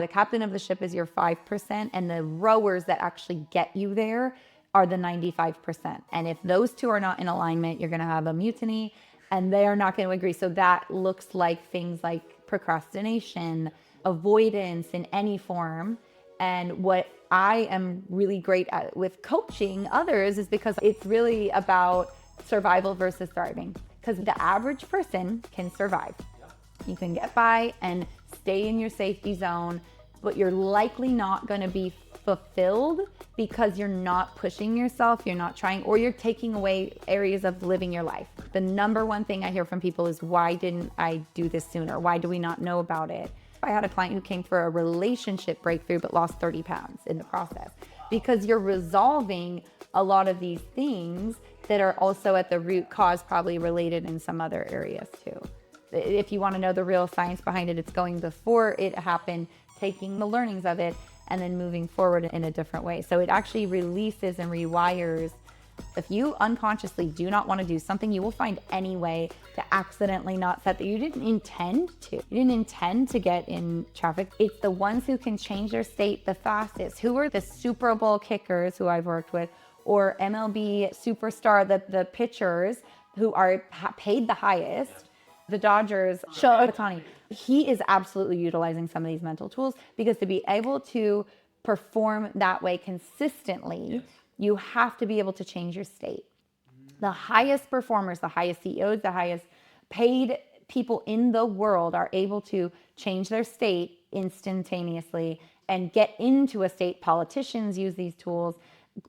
The captain of the ship is your 5%, and the rowers that actually get you there are the 95%. And if those two are not in alignment, you're going to have a mutiny and they are not going to agree. So that looks like things like procrastination, avoidance in any form. And what I am really great at with coaching others is because it's really about survival versus thriving. Because the average person can survive. You can get by and stay in your safety zone, but you're likely not going to be fulfilled because you're not pushing yourself, you're not trying, or you're taking away areas of living your life. The number one thing I hear from people is, why didn't I do this sooner? Why do we not know about it? I had a client who came for a relationship breakthrough but lost 30 pounds in the process, because you're resolving a lot of these things that are also at the root cause, probably related in some other areas too. If you want to know the real science behind it, it's going before it happened, taking the learnings of it, and then moving forward in a different way. So it actually releases and rewires. If you unconsciously do not want to do something, you will find any way to accidentally not set that you didn't intend to. You didn't intend to get in traffic. It's the ones who can change their state the fastest, who are the Super Bowl kickers who I've worked with, or MLB superstar, the pitchers who are paid the highest. The Dodgers, Shohei Ohtani, he is absolutely utilizing some of these mental tools, because to be able to perform that way consistently, you have to be able to change your state. The highest performers, the highest CEOs, the highest paid people in the world are able to change their state instantaneously and get into a state. Politicians use these tools.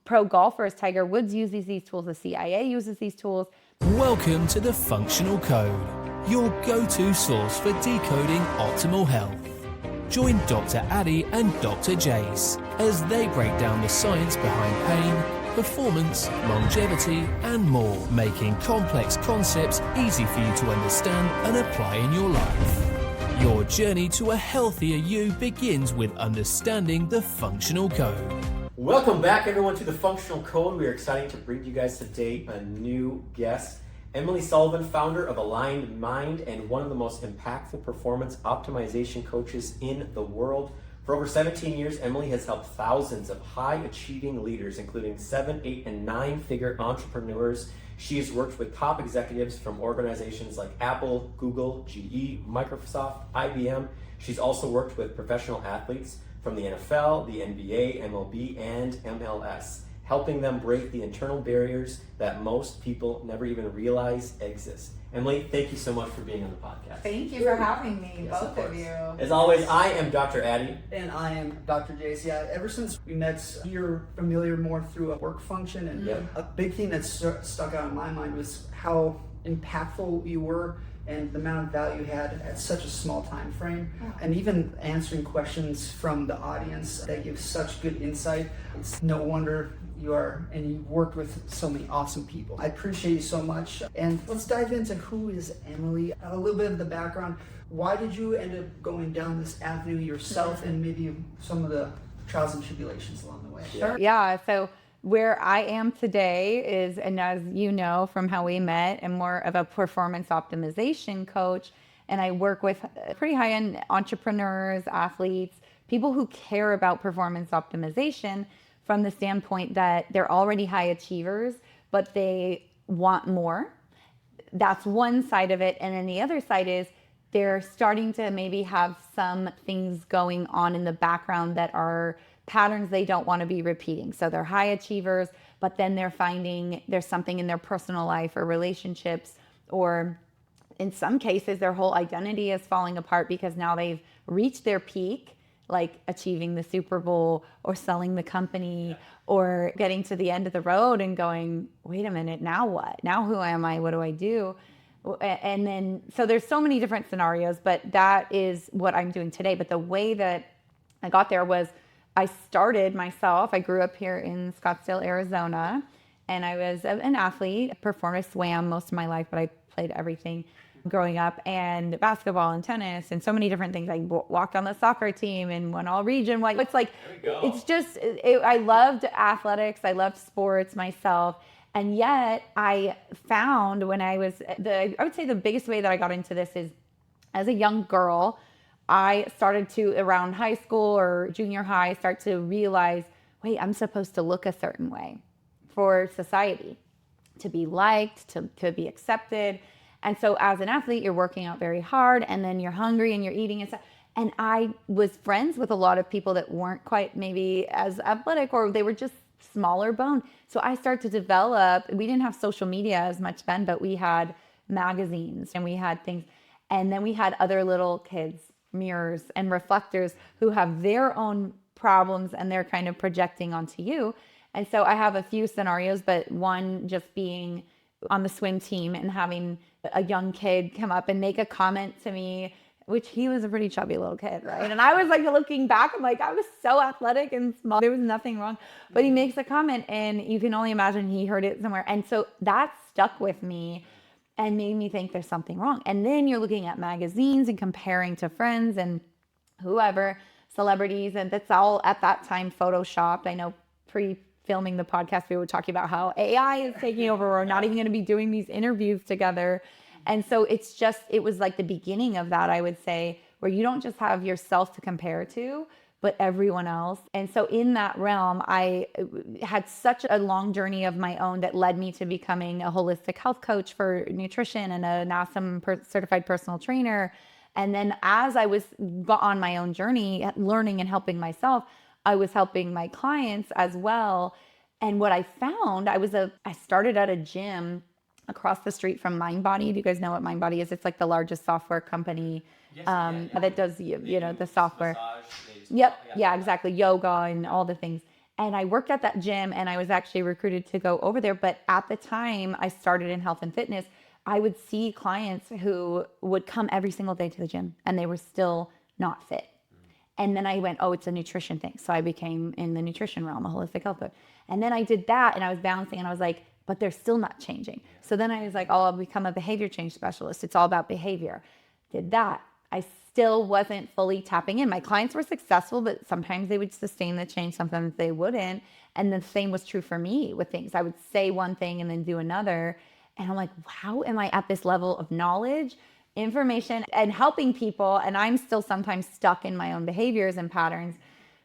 Pro golfers, Tiger Woods uses these tools. The CIA uses these tools. Welcome to the Functional Code, your go-to source for decoding optimal health. Join Dr. Addy and Dr. Jace as they break down the science behind pain, performance, longevity, and more, making complex concepts easy for you to understand and apply in your life. Your journey to a healthier you begins with understanding the Functional Code. Welcome back, everyone, to the Functional Code. We are excited to bring you guys today a new guest, Emily Sullivan, founder of Aligned Mind and one of the most impactful performance optimization coaches in the world. For over 17 years, Emily has helped thousands of high-achieving leaders, including 7, 8, and 9-figure entrepreneurs. She has worked with top executives from organizations like Apple, Google, GE, Microsoft, IBM. She's also worked with professional athletes from the NFL, the NBA, MLB, and MLS, helping them break the internal barriers that most people never even realize exist. Emily, thank you so much for being on the podcast. Thank you for having me, yes, both of you. As always, I am Dr. Addy. And I am Dr. Jace. Yeah, ever since we met, you're familiar more through a work function. And a big thing that stuck out in my mind was how impactful you were and the amount of value you had at such a small time frame, and even answering questions from the audience that give such good insight. It's no wonder you worked with so many awesome people. I appreciate you so much. And let's dive into who is Emily, a little bit of the background. Why did you end up going down this avenue yourself, and maybe some of the trials and tribulations along the way? Sure. Yeah, so where I am today is, and as you know from how we met, I'm more of a performance optimization coach, and I work with pretty high-end entrepreneurs, athletes, people who care about performance optimization from the standpoint that they're already high achievers, but they want more. That's one side of it. And then the other side is they're starting to maybe have some things going on in the background that are patterns they don't want to be repeating. So they're high achievers, but then they're finding there's something in their personal life or relationships, or in some cases, their whole identity is falling apart because now they've reached their peak, like achieving the Super Bowl or selling the company or getting to the end of the road and going, wait a minute, now what? Now who am I? What do I do? And then, so there's so many different scenarios, but that is what I'm doing today. But the way that I got there was I started myself. I grew up here in Scottsdale, Arizona, and I was an athlete. I swam most of my life, but I played everything growing up, and basketball and tennis and so many different things. I walked on the soccer team and won all region. It's like, it's just, I loved athletics. I loved sports myself. And yet I found when I would say the biggest way that I got into this is as a young girl, I started to, around high school or junior high, start to realize, wait, I'm supposed to look a certain way for society, to be liked, to be accepted. And so as an athlete, you're working out very hard, and then you're hungry and you're eating and stuff. And I was friends with a lot of people that weren't quite maybe as athletic, or they were just smaller bone. So I started to develop, we didn't have social media as much then, but we had magazines and we had things. And then we had other little kids, mirrors and reflectors, who have their own problems and they're kind of projecting onto you. And so I have a few scenarios, but one just being on the swim team and having a young kid come up and make a comment to me, which he was a pretty chubby little kid, right? And I was like, looking back, I'm like, I was so athletic and small. There was nothing wrong. But he makes a comment, and you can only imagine he heard it somewhere. And so that stuck with me and made me think there's something wrong. And then you're looking at magazines and comparing to friends and whoever, celebrities, and that's all at that time photoshopped. I know pre-filming the podcast, we were talking about how AI is taking over. We're not even going to be doing these interviews together. And so it was like the beginning of that, I would say, where you don't just have yourself to compare to, but everyone else. And so in that realm, I had such a long journey of my own that led me to becoming a holistic health coach for nutrition and a NASM certified personal trainer. And then as I was on my own journey, learning and helping myself, I was helping my clients as well. And what I found, I started at a gym across the street from MindBody. Do you guys know what MindBody is? It's like the largest software company that does, the software. Yep. Yeah, exactly. Yoga and all the things. And I worked at that gym, and I was actually recruited to go over there. But at the time I started in health and fitness, I would see clients who would come every single day to the gym and they were still not fit. And then I went, oh, it's a nutrition thing. So I became in the nutrition realm, a holistic health coach. And then I did that, and I was balancing, and I was like, but they're still not changing. So then I was like, oh, I'll become a behavior change specialist. It's all about behavior. Did that. I still wasn't fully tapping in. My clients were successful, but sometimes they would sustain the change, sometimes they wouldn't. And the same was true for me with things. I would say one thing and then do another. And I'm like, how am I at this level of knowledge, information, and helping people? And I'm still sometimes stuck in my own behaviors and patterns.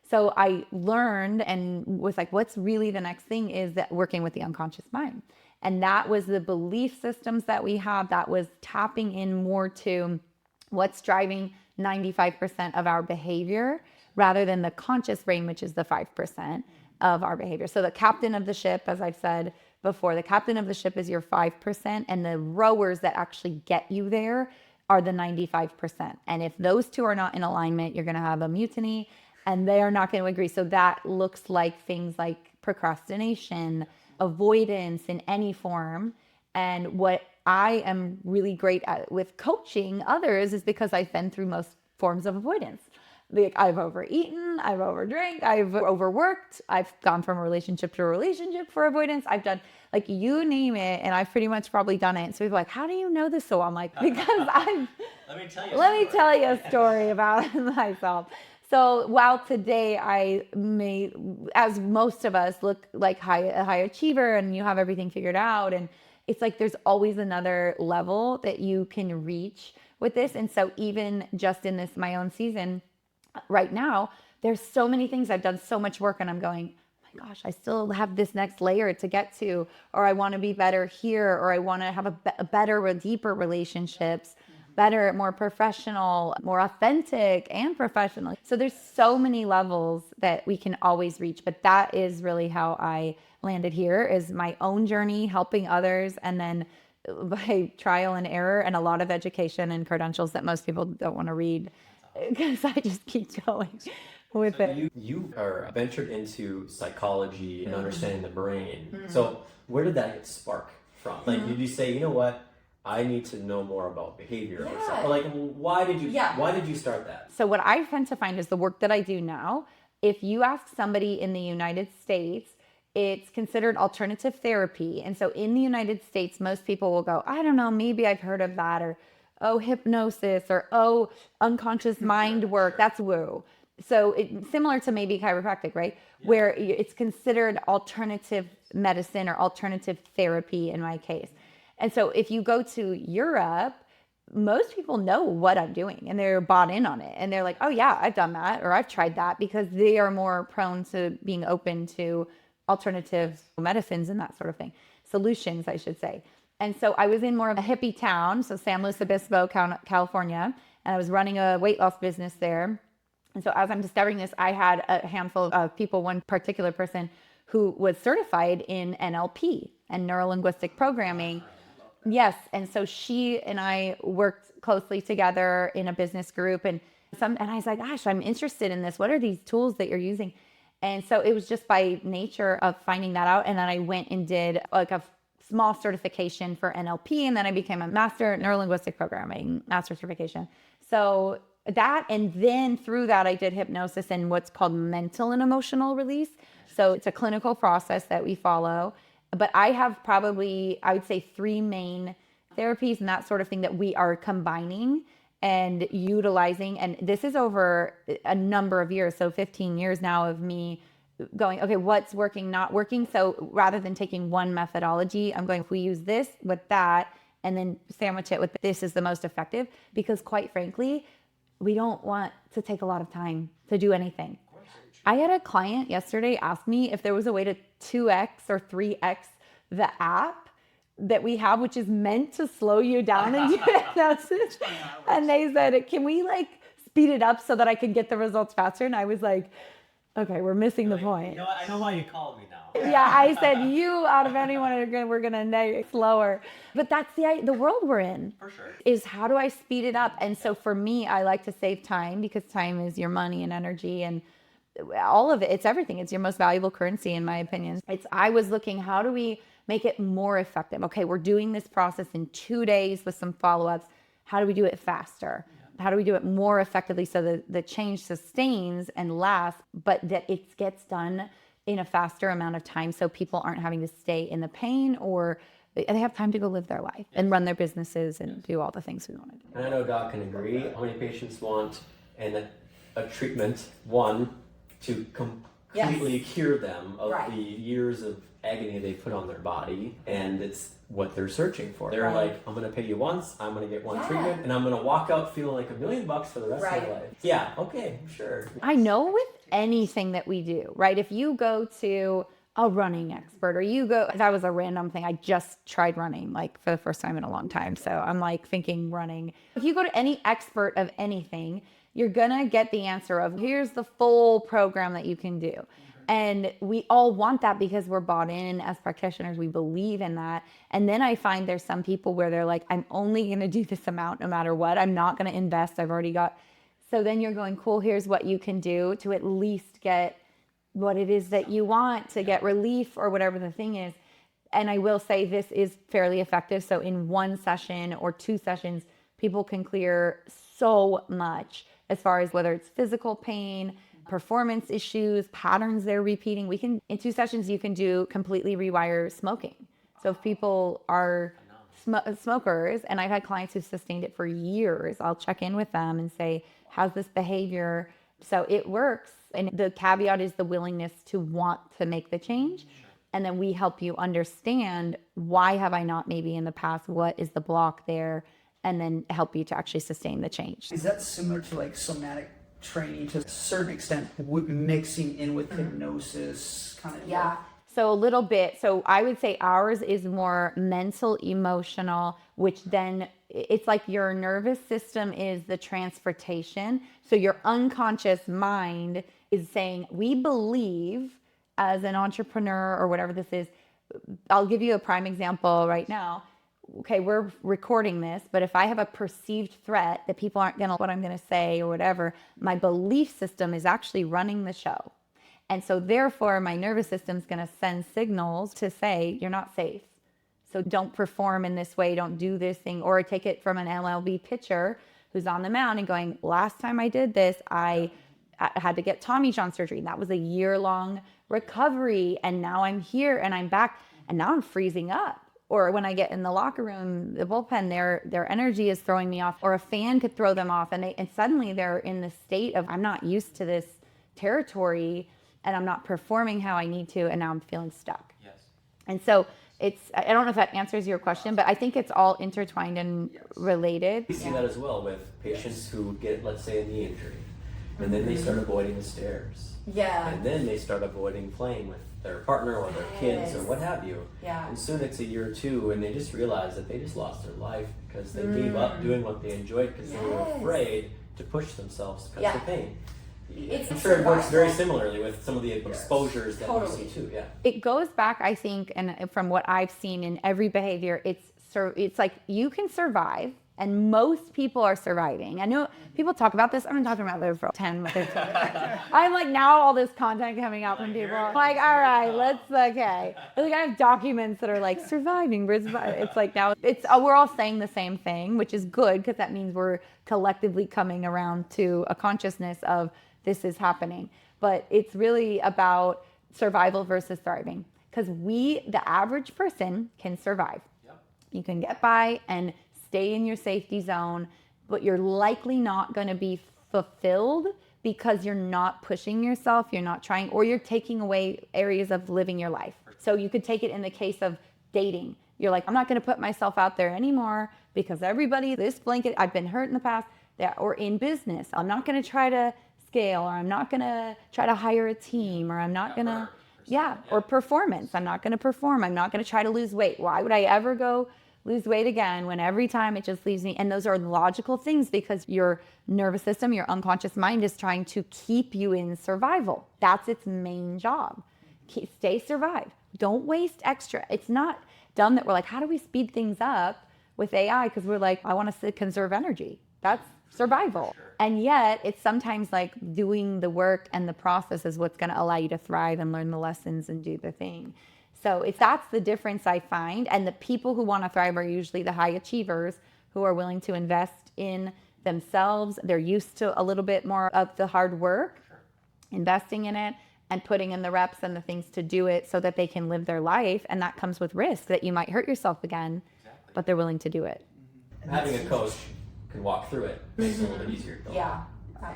So I learned and was like, what's really the next thing is that working with the unconscious mind. And that was the belief systems that we have, that was tapping in more to what's driving 95% of our behavior rather than the conscious brain, which is the 5% of our behavior. So the captain of the ship, as I've said before, the captain of the ship is your 5%, and the rowers that actually get you there are the 95%. And if those two are not in alignment, you're going to have a mutiny, and they are not going to agree. So that looks like things like procrastination, avoidance in any form. And what I am really great at with coaching others is because I've been through most forms of avoidance. Like, I've overeaten, I've overdrank, I've overworked, I've gone from relationship to relationship for avoidance. I've done, like, you name it, and I've pretty much probably done it. So people are like, how do you know this? So I'm like, because Let me tell you a story about myself. So while today I may, as most of us, look like a high achiever and you have everything figured out, and it's like there's always another level that you can reach with this. And so even just in this, my own season right now, there's so many things. I've done so much work, and I'm going, oh my gosh, I still have this next layer to get to, or I want to be better here, or I want to have a better, deeper relationships. Better, more professional, more authentic and professional. So there's so many levels that we can always reach, but that is really how I landed here, is my own journey, helping others, and then by trial and error and a lot of education and credentials that most people don't want to read, because I just keep going with it. You are ventured into psychology and understanding the brain. So where did that get sparked from? Like, did you say, you know what? I need to know more about behavior. Yeah. Or like, why did you start that? So what I tend to find is the work that I do now, if you ask somebody in the United States, it's considered alternative therapy. And so in the United States, most people will go, I don't know, maybe I've heard of that, or, oh, hypnosis, or, oh, unconscious mind work, that's woo. So it's similar to maybe chiropractic, right? Yeah. Where it's considered alternative medicine or alternative therapy in my case. And so if you go to Europe, most people know what I'm doing and they're bought in on it. And they're like, oh yeah, I've done that or I've tried that, because they are more prone to being open to alternative medicines and that sort of thing. Solutions, I should say. And so I was in more of a hippie town, so San Luis Obispo, California, and I was running a weight loss business there. And so as I'm discovering this, I had a handful of people, one particular person who was certified in NLP and neuro-linguistic programming. Yes. And so she and I worked closely together in a business group, and I was like, gosh, I'm interested in this. What are these tools that you're using? And so it was just by nature of finding that out. And then I went and did like a small certification for NLP. And then I became a master neuro-linguistic programming, master certification. So that, and then through that, I did hypnosis and what's called mental and emotional release. So it's a clinical process that we follow. But I have probably, I would say, 3 main therapies and that sort of thing that we are combining and utilizing. And this is over a number of years. So 15 years now of me going, okay, what's working, not working. So rather than taking one methodology, I'm going, if we use this with that and then sandwich it with this is the most effective, because quite frankly, we don't want to take a lot of time to do anything. I had a client yesterday ask me if there was a way to 2x or 3x the app that we have, which is meant to slow you down and do hypnosis. And they said, can we like speed it up so that I can get the results faster? And I was like, okay, we're missing the point. You know what? I know why you called me now. Yeah, I said, you out of anyone, we're going to slower. But that's the world we're in. For sure. Is how do I speed it up? And so for me, I like to save time, because time is your money and energy and all of it. It's everything. It's your most valuable currency, in my opinion. I was looking, how do we make it more effective? Okay, we're doing this process in 2 days with some follow-ups. How do we do it faster? How do we do it more effectively so that the change sustains and lasts, but that it gets done in a faster amount of time so people aren't having to stay in the pain, or they have time to go live their life and run their businesses and do all the things we want to do. And I know Doc can agree. How many patients want a treatment, one, to completely cure them of the years of agony they put on their body, and it's what they're searching for. They're like, I'm going to pay you once, I'm going to get one treatment, and I'm going to walk out feeling like $1 million for the rest of my life. Yeah, okay, sure. I know with anything that we do, right? If you go to a running expert, or that was a random thing. I just tried running like for the first time in a long time. So I'm like thinking running. If you go to any expert of anything, you're going to get the answer of here's the full program that you can do. And we all want that because we're bought in as practitioners. We believe in that. And then I find there's some people where they're like, I'm only going to do this amount no matter what. I'm not going to invest. I've already got. So then you're going, cool, here's what you can do to at least get what it is that you want, to get relief or whatever the thing is. And I will say this is fairly effective. So in 1 session or 2 sessions, people can clear so much as far as whether it's physical pain, performance issues, patterns they're repeating. In 2 sessions, you can do completely rewire smoking. So if people are smokers, and I've had clients who've sustained it for years, I'll check in with them and say, how's this behavior? So it works. And the caveat is the willingness to want to make the change. And then we help you understand, why have I not maybe in the past? What is the block there? And then help you to actually sustain the change. Is that similar to like somatic training to a certain extent, mixing in with hypnosis kind of? Yeah. So a little bit. So I would say ours is more mental, emotional, which then it's like your nervous system is the transportation. So your unconscious mind is saying, we believe as an entrepreneur or whatever this is. I'll give you a prime example right now. Okay, we're recording this, but if I have a perceived threat that people aren't going to what I'm going to say or whatever, my belief system is actually running the show. And so therefore, my nervous system is going to send signals to say, you're not safe. So don't perform in this way. Don't do this thing. Or take it from an MLB pitcher who's on the mound and going, last time I did this, I had to get Tommy John surgery. And that was a year-long recovery. And now I'm here and I'm back. And now I'm freezing up. Or when I get in the locker room, the bullpen, their energy is throwing me off. Or a fan could throw them off. And suddenly they're in the state of, I'm not used to this territory and I'm not performing how I need to. And now I'm feeling stuck. Yes. And so I don't know if that answers your question, but I think it's all intertwined and related. We see that as well with patients who get, let's say, a knee injury, and then they start avoiding the stairs. Yeah. And then they start avoiding playing with their partner or their kids or what have you. Yeah. And soon it's a year or two, and they just realize that they just lost their life because they gave up doing what they enjoyed because they were afraid to push themselves because of pain. I'm sure it works very similarly with some of the exposures that we see too. Yeah. It goes back, I think, and from what I've seen in every behavior, it's like you can survive, and most people are surviving. I know people talk about this. I've been talking about this for 10 minutes. I'm like, now all this content coming out from people. I'm like, all right, okay. Like, I have documents that are like surviving. It's like now we're all saying the same thing, which is good because that means we're collectively coming around to a consciousness of this is happening. But it's really about survival versus thriving, because the average person can survive. Yep. You can get by and stay in your safety zone, but you're likely not going to be fulfilled because you're not pushing yourself, you're not trying, or you're taking away areas of living your life. So you could take it in the case of dating. You're like, I'm not going to put myself out there anymore because this blanket, I've been hurt in the past, or in business, I'm not going to try to scale, or I'm not going to try to hire a team, or I'm not going to, or performance. I'm not going to perform. I'm not going to try to lose weight. Why would I ever go lose weight again when every time it just leaves me? And those are logical things because your nervous system, your unconscious mind is trying to keep you in survival. That's its main job. Survive. Don't waste extra. It's not dumb that we're like, how do we speed things up with AI? Because we're like, I want to conserve energy. That's survival. Sure. And yet it's sometimes like doing the work and the process is what's going to allow you to thrive and learn the lessons and do the thing. So that's the difference I find. And the people who want to thrive are usually the high achievers who are willing to invest in themselves. They're used to a little bit more of the hard work, investing in it and putting in the reps and the things to do it so that they can live their life. And that comes with risk that you might hurt yourself again, but they're willing to do it. Having a coach can walk through it makes it a little bit easier. Yeah.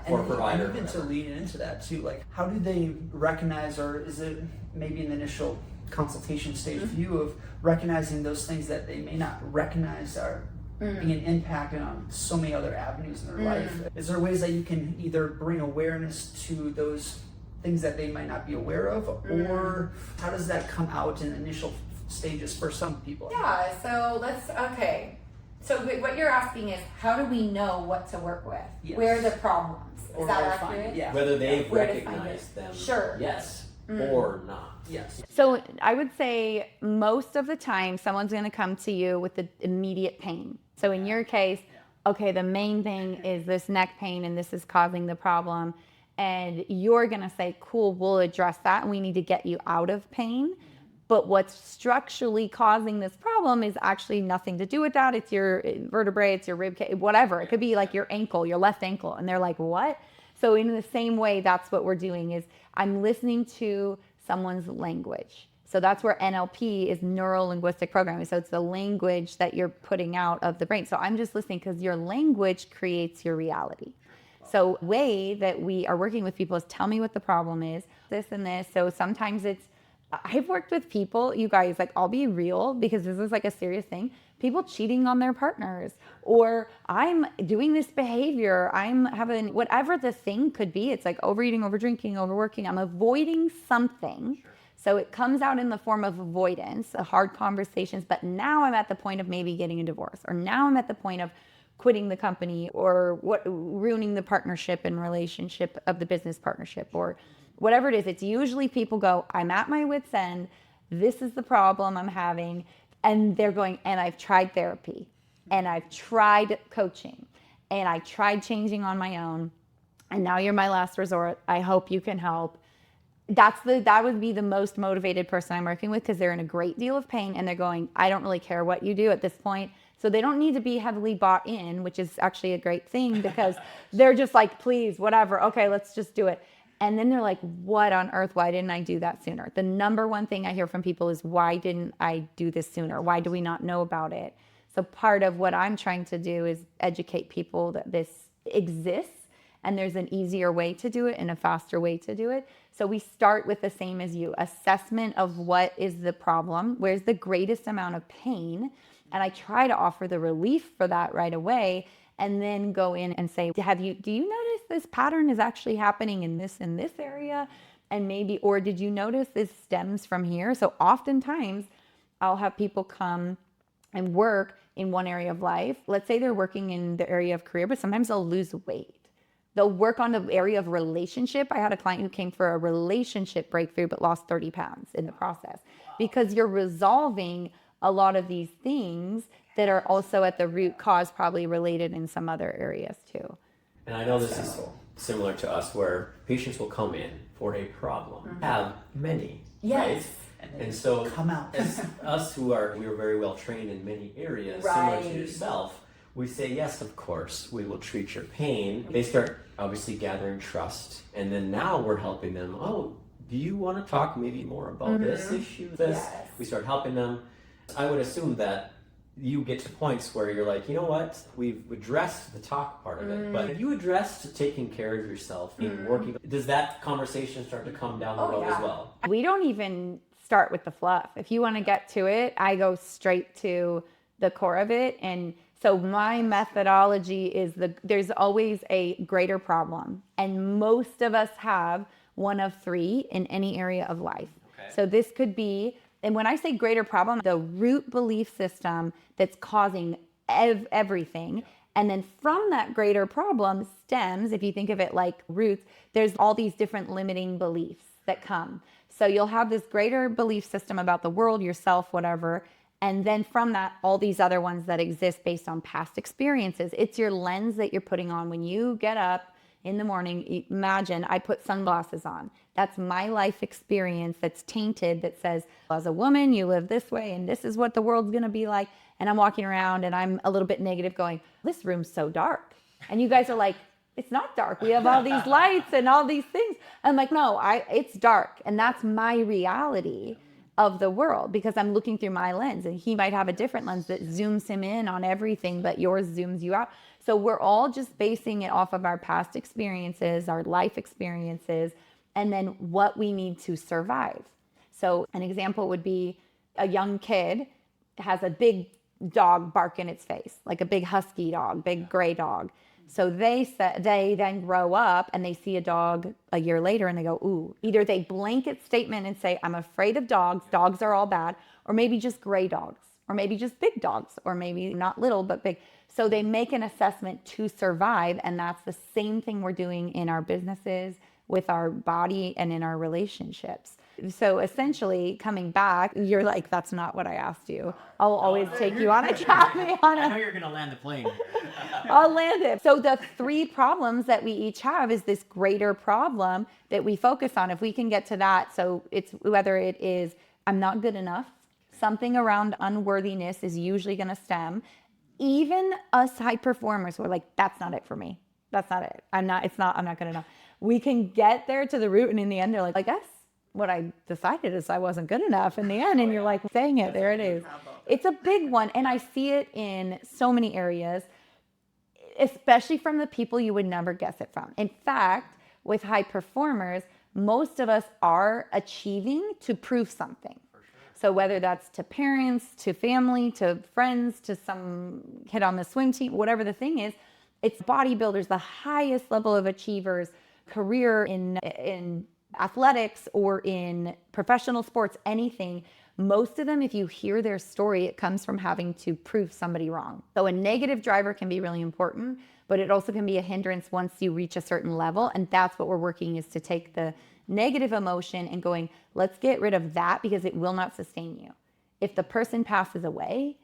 Or a provider. And even to lean into that too, like how do they recognize, or is it maybe an initial consultation stage view of recognizing those things that they may not recognize are being an impact on so many other avenues in their life? Is there ways that you can either bring awareness to those things that they might not be aware of, or how does that come out in initial stages for some people? Yeah, so what you're asking is, how do we know what to work with? Yes. Where are the problems? Or Is that where to accurate? find it, yeah. Whether they've Where to find recognized them, Sure. yes, or not. Yes. So I would say most of the time someone's going to come to you with the immediate pain. So in your case, okay, the main thing is this neck pain and this is causing the problem. And you're going to say, cool, we'll address that and we need to get you out of pain. But what's structurally causing this problem is actually nothing to do with that. It's your vertebrae, it's your rib cage, whatever. It could be like your ankle, your left ankle. And they're like, what? So in the same way, that's what we're doing is I'm listening to someone's language. So that's where NLP is neuro-linguistic programming. So it's the language that you're putting out of the brain. So I'm just listening because your language creates your reality. So way that we are working with people is tell me what the problem is, this and this. So sometimes I've worked with people, you guys, like I'll be real because this is like a serious thing. People cheating on their partners, or I'm doing this behavior, I'm having whatever the thing could be. It's like overeating, overdrinking, overworking. I'm avoiding something. Sure. So it comes out in the form of avoidance, hard conversations. But now I'm at the point of maybe getting a divorce, or now I'm at the point of quitting the company, or ruining the partnership and relationship of the business partnership, or whatever it is. It's usually people go, I'm at my wit's end. This is the problem I'm having. And they're going, and I've tried therapy, and I've tried coaching, and I tried changing on my own. And now you're my last resort. I hope you can help. That would be the most motivated person I'm working with, because they're in a great deal of pain and they're going, I don't really care what you do at this point. So they don't need to be heavily bought in, which is actually a great thing, because they're just like, please, whatever. Okay, let's just do it. And then they're like, what on earth? Why didn't I do that sooner? The number one thing I hear from people is, why didn't I do this sooner? Why do we not know about it? So part of what I'm trying to do is educate people that this exists and there's an easier way to do it and a faster way to do it. So we start with the same as you, assessment of what is the problem, where's the greatest amount of pain, and I try to offer the relief for that right away, and then go in and say, do you notice this pattern is actually happening in this area? And maybe, or did you notice this stems from here? So oftentimes I'll have people come and work in one area of life. Let's say they're working in the area of career, but sometimes they'll lose weight. They'll work on the area of relationship. I had a client who came for a relationship breakthrough, but lost 30 pounds in the process, because you're resolving a lot of these things that are also at the root cause, probably related in some other areas too. And I know this is similar to us, where patients will come in for a problem, have many, right? And so come out. as us we are very well trained in many areas, similar to yourself, we say, yes, of course, we will treat your pain. They start obviously gathering trust. And then now we're helping them, do you want to talk maybe more about this issue? We start helping them. I would assume that you get to points where you're like, you know what, we've addressed the talk part of it, but have you addressed taking care of yourself and working? Does that conversation start to come down the road as well? We don't even start with the fluff. If you want to get to it, I go straight to the core of it. And so my methodology is there's always a greater problem. And most of us have one of three in any area of life. Okay. So this could be, and when I say greater problem, the root belief system that's causing everything. And then from that greater problem stems, if you think of it like roots, there's all these different limiting beliefs that come. So you'll have this greater belief system about the world, yourself, whatever. And then from that, all these other ones that exist based on past experiences. It's your lens that you're putting on when you get up in the morning. Imagine I put sunglasses on. That's my life experience that's tainted, that says, as a woman, you live this way and this is what the world's going to be like. And I'm walking around and I'm a little bit negative going, this room's so dark. And you guys are like, it's not dark. We have all these lights and all these things. I'm like, no, it's dark. And that's my reality of the world, because I'm looking through my lens, and he might have a different lens that zooms him in on everything, but yours zooms you out. So we're all just basing it off of our past experiences, our life experiences, and then what we need to survive. So an example would be a young kid has a big dog bark in its face, like a big husky dog, big gray dog. So they then grow up and they see a dog a year later and they go, ooh, either they blanket statement and say, I'm afraid of dogs. Dogs are all bad. Or maybe just gray dogs, or maybe just big dogs, or maybe not little, but big. So they make an assessment to survive. And that's the same thing we're doing in our businesses, with our body, and in our relationships. So essentially, coming back, you're like, that's not what I asked you. I'll always take you on a cafe. I know you're going to land the plane. I'll land it. So the three problems that we each have is this greater problem that we focus on. If we can get to that, so it's whether it is, I'm not good enough, something around unworthiness is usually going to stem. Even us high performers, we're like, that's not it for me. That's not it. I'm not good enough. We can get there to the root, and in the end, they're like, I guess what I decided is I wasn't good enough in the end. And you're like, dang it, there it is. It's a big one. And I see it in so many areas, especially from the people you would never guess it from. In fact, with high performers, most of us are achieving to prove something. So whether that's to parents, to family, to friends, to some kid on the swim team, whatever the thing is, it's bodybuilders, the highest level of achievers, career in athletics or in professional sports, anything. Most of them, if you hear their story, it comes from having to prove somebody wrong. So a negative driver can be really important, but it also can be a hindrance once you reach a certain level. And that's what we're working, is to take the negative emotion and going, let's get rid of that, because it will not sustain you. If the person passes away,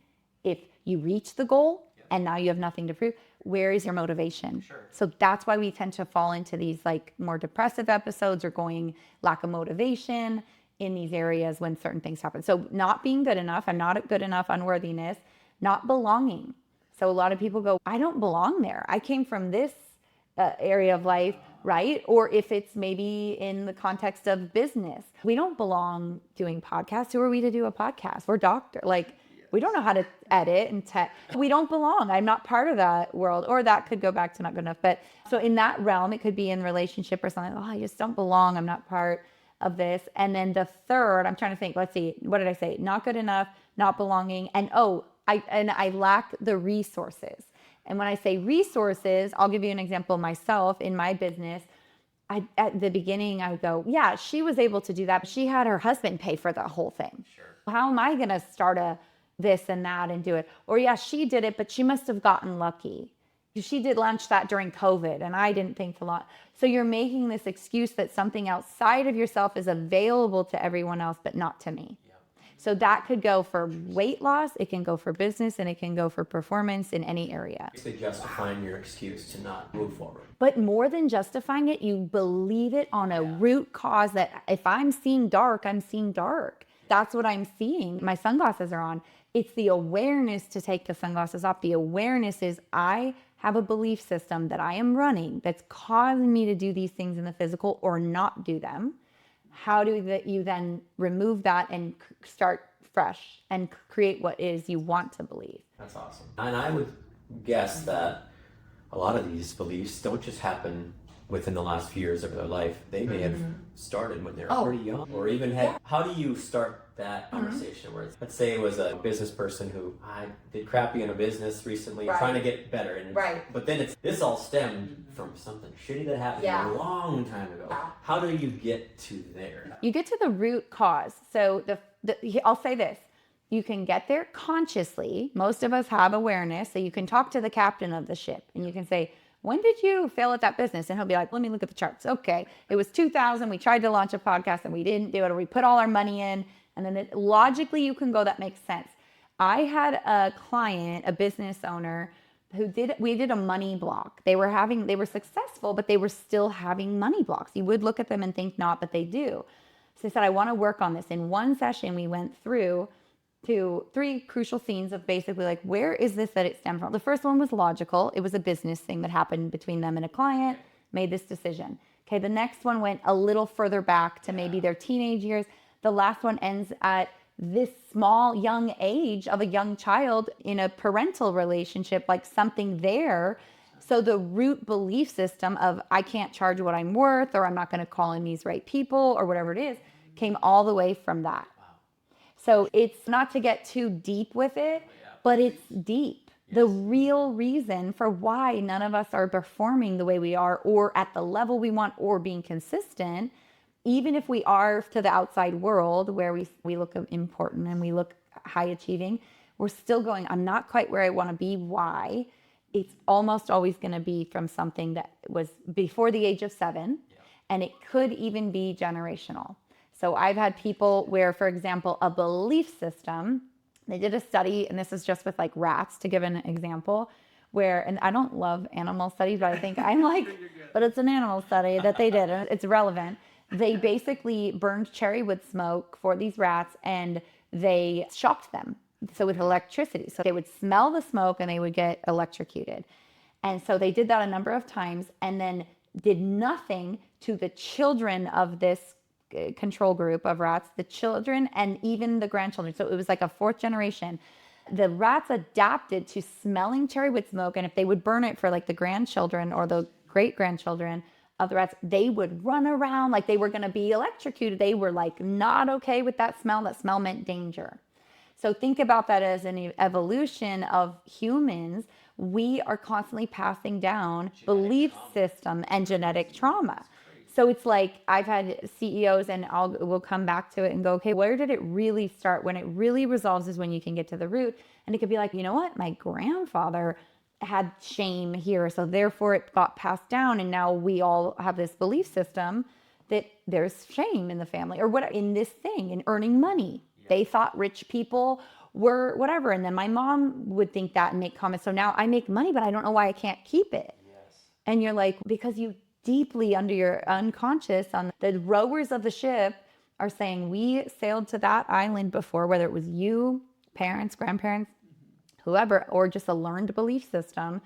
if you reach the goal and now you have nothing to prove, where is your motivation? Sure. So that's why we tend to fall into these like more depressive episodes, or going lack of motivation in these areas when certain things happen. So not being good enough, and not good enough, unworthiness, not belonging. So a lot of people go, I don't belong there. I came from this area of life, right? Or if it's maybe in the context of business, we don't belong doing podcasts. Who are we to do a podcast? We're doctor. Like, We don't know how to edit and we don't belong. I'm not part of that world. Or that could go back to not good enough. But so in that realm, it could be in relationship or something. Oh, I just don't belong. I'm not part of this. And then the third, I'm trying to think, let's see, what did I say? Not good enough, not belonging. And I lack the resources. And when I say resources, I'll give you an example myself in my business. At the beginning, I would go, yeah, she was able to do that, but she had her husband pay for the whole thing. Sure. How am I going to start a this and that and do it? Or yeah, she did it, but she must have gotten lucky. She did launch that during COVID and I didn't think a lot. So you're making this excuse that something outside of yourself is available to everyone else, but not to me. So that could go for weight loss, it can go for business, and it can go for performance in any area. Basically justifying your excuse to not move forward. But more than justifying it, you believe it on a root cause that if I'm seeing dark, I'm seeing dark. That's what I'm seeing. My sunglasses are on. It's the awareness to take the sunglasses off. The awareness is I have a belief system that I am running that's causing me to do these things in the physical or not do them. How do you then remove that and start fresh and create what is you want to believe? That's awesome. And I would guess that a lot of these beliefs don't just happen within the last few years of their life. They may have started when they were pretty young, or even had. How do you start that conversation where let's say it was a business person who I did crappy in a business recently, trying to get better, and but then this all stemmed from something shitty that happened a long time ago. How do you get to there? You get to the root cause. So I'll say this. You can get there consciously. Most of us have awareness. So you can talk to the captain of the ship and you can say, when did you fail at that business? And he'll be like, let me look at the charts. Okay, it was 2000. We tried to launch a podcast and we didn't do it, or we put all our money in. And then logically you can go, that makes sense. I had a client, a business owner, we did a money block. They were successful, but they were still having money blocks. You would look at them and think not, but they do. So they said, I want to work on this. In one session, we went through to 3 crucial scenes of basically like, where is this that it stemmed from? The first one was logical. It was a business thing that happened between them and a client, made this decision. Okay, the next one went a little further back to maybe their teenage years. The last one ends at this small, young age of a young child in a parental relationship, like something there. So the root belief system of I can't charge what I'm worth, or I'm not going to call in these right people, or whatever it is, came all the way from that. So it's not to get too deep with it, but it's deep. The real reason for why none of us are performing the way we are, or at the level we want, or being consistent, even if we are to the outside world where we look important and we look high achieving, we're still going, I'm not quite where I want to be. Why? It's almost always going to be from something that was before the age of 7, and it could even be generational. So I've had people where, for example, a belief system, they did a study, and this is just with like rats to give an example, where, and I don't love animal studies, but I think I'm like, but it's an animal study that they did, and it's relevant. They basically burned cherry wood smoke for these rats and they shocked them. So with electricity. So they would smell the smoke and they would get electrocuted. And so they did that a number of times and then did nothing to the children of this control group of rats, the children and even the grandchildren. So it was like a 4th generation. The rats adapted to smelling cherry wood smoke. And if they would burn it for like the grandchildren or the great grandchildren of the rats, they would run around like they were going to be electrocuted. They were like not okay with that smell. That smell meant danger. So think about that as an evolution of humans. We are constantly passing down belief system and genetic trauma. So it's like I've had CEOs, and we'll come back to it and go, okay, where did it really start? When it really resolves is when you can get to the root. And it could be like, you know what? My grandfather had shame here, so therefore it got passed down, and now we all have this belief system that there's shame in the family, or what in this thing, in earning money. They thought rich people were whatever, and then my mom would think that and make comments. So now I make money, but I don't know why I can't keep it. And you're like, because you deeply under your unconscious, on the rowers of the ship are saying, we sailed to that island before, whether it was you, parents, grandparents, whoever, or just a learned belief system.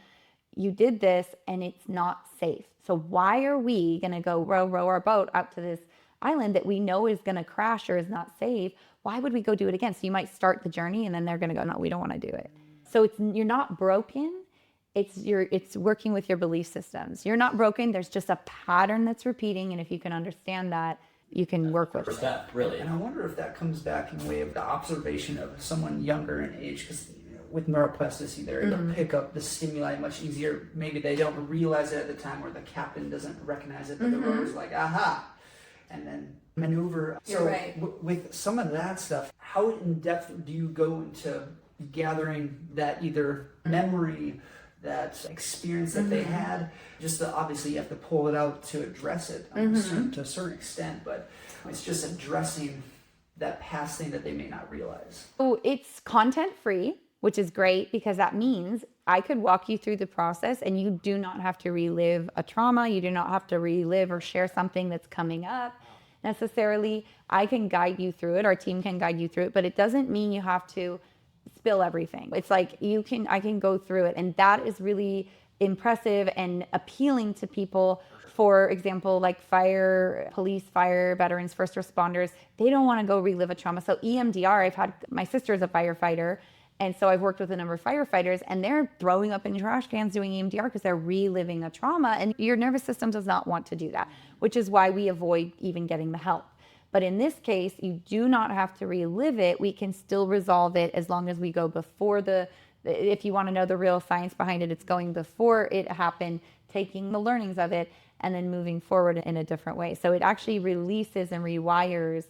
You did this and it's not safe. So why are we going to go row our boat out to this island that we know is going to crash or is not safe, why would we go do it again? So you might start the journey and then they're going to go, no, we don't want to do it. So you're not broken. It's working with your belief systems. You're not broken. There's just a pattern that's repeating. And if you can understand that, you can work with it. Really. And I wonder if that comes back in the way of the observation of someone younger in age, because with neuroplasticity, they're able to pick up the stimuli much easier. Maybe they don't realize it at the time, or the captain doesn't recognize it, but the rower's like, aha, and then maneuver. You're right. With some of that stuff, how in depth do you go into gathering that either memory, that experience that they had? Just obviously you have to pull it out to address it to a certain extent, but it's just addressing that past thing that they may not realize. So it's content free, which is great because that means I could walk you through the process and you do not have to relive a trauma. You do not have to relive or share something that's coming up necessarily. I can guide you through it. Our team can guide you through it, but it doesn't mean you have to spill everything. It's like I can go through it, and that is really impressive and appealing to people. For example, like police, fire veterans, first responders, they don't want to go relive a trauma. So EMDR, my sister is a firefighter, and so I've worked with a number of firefighters, and they're throwing up in trash cans doing EMDR because they're reliving a trauma, and your nervous system does not want to do that, which is why we avoid even getting the help. But in this case, you do not have to relive it. We can still resolve it as long as we go before if you want to know the real science behind it, it's going before it happened, taking the learnings of it, and then moving forward in a different way. So it actually releases and rewires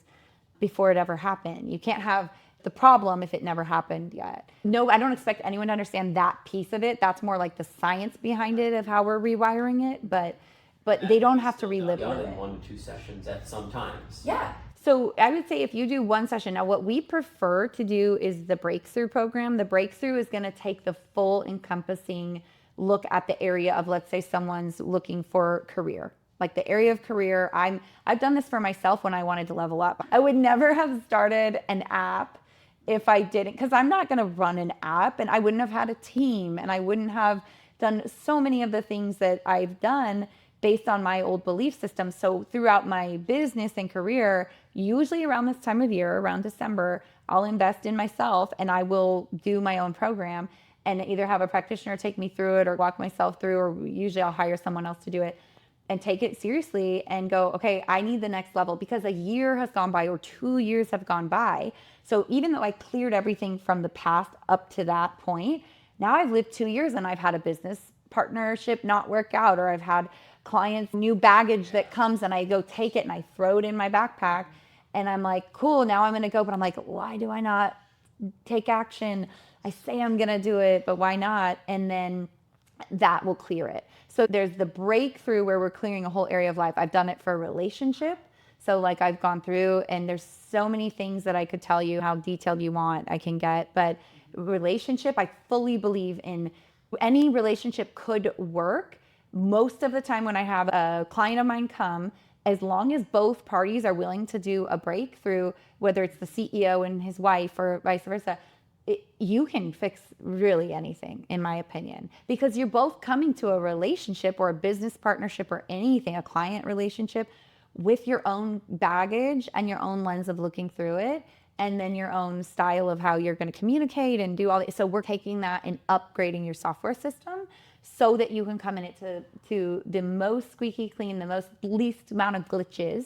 before it ever happened. You can't have the problem if it never happened yet. No, I don't expect anyone to understand that piece of it. That's more like the science behind it of how we're rewiring it, but they don't have to relive it. Done in 1 to 2 sessions at some times. Yeah. So I would say if you do one session, now what we prefer to do is the breakthrough program. The breakthrough is going to take the full encompassing look at the area of, let's say someone's looking for career, like the area of career. I've done this for myself when I wanted to level up. I would never have started an app if I didn't, because I'm not going to run an app, and I wouldn't have had a team, and I wouldn't have done so many of the things that I've done based on my old belief system. So throughout my business and career, usually around this time of year, around December, I'll invest in myself and I will do my own program and either have a practitioner take me through it or walk myself through, or usually I'll hire someone else to do it and take it seriously and go, okay, I need the next level, because a year has gone by or 2 years have gone by. So even though I cleared everything from the past up to that point, now I've lived 2 years and I've had a business partnership not work out, or I've had clients, new baggage that comes and I go take it and I throw it in my backpack and I'm like, cool, now I'm going to go. But I'm like, why do I not take action? I say I'm going to do it, but why not? And then that will clear it. So there's the breakthrough where we're clearing a whole area of life. I've done it for a relationship. So like I've gone through, and there's so many things that I could tell you how detailed you want I can get, but relationship, I fully believe in any relationship could work. Most of the time when I have a client of mine come, as long as both parties are willing to do a breakthrough, whether it's the CEO and his wife or vice versa, you can fix really anything, in my opinion, because you're both coming to a relationship or a business partnership or anything, a client relationship, with your own baggage and your own lens of looking through it, and then your own style of how you're going to communicate and do all that. So we're taking that and upgrading your software system so that you can come in it to the most squeaky clean, the least amount of glitches,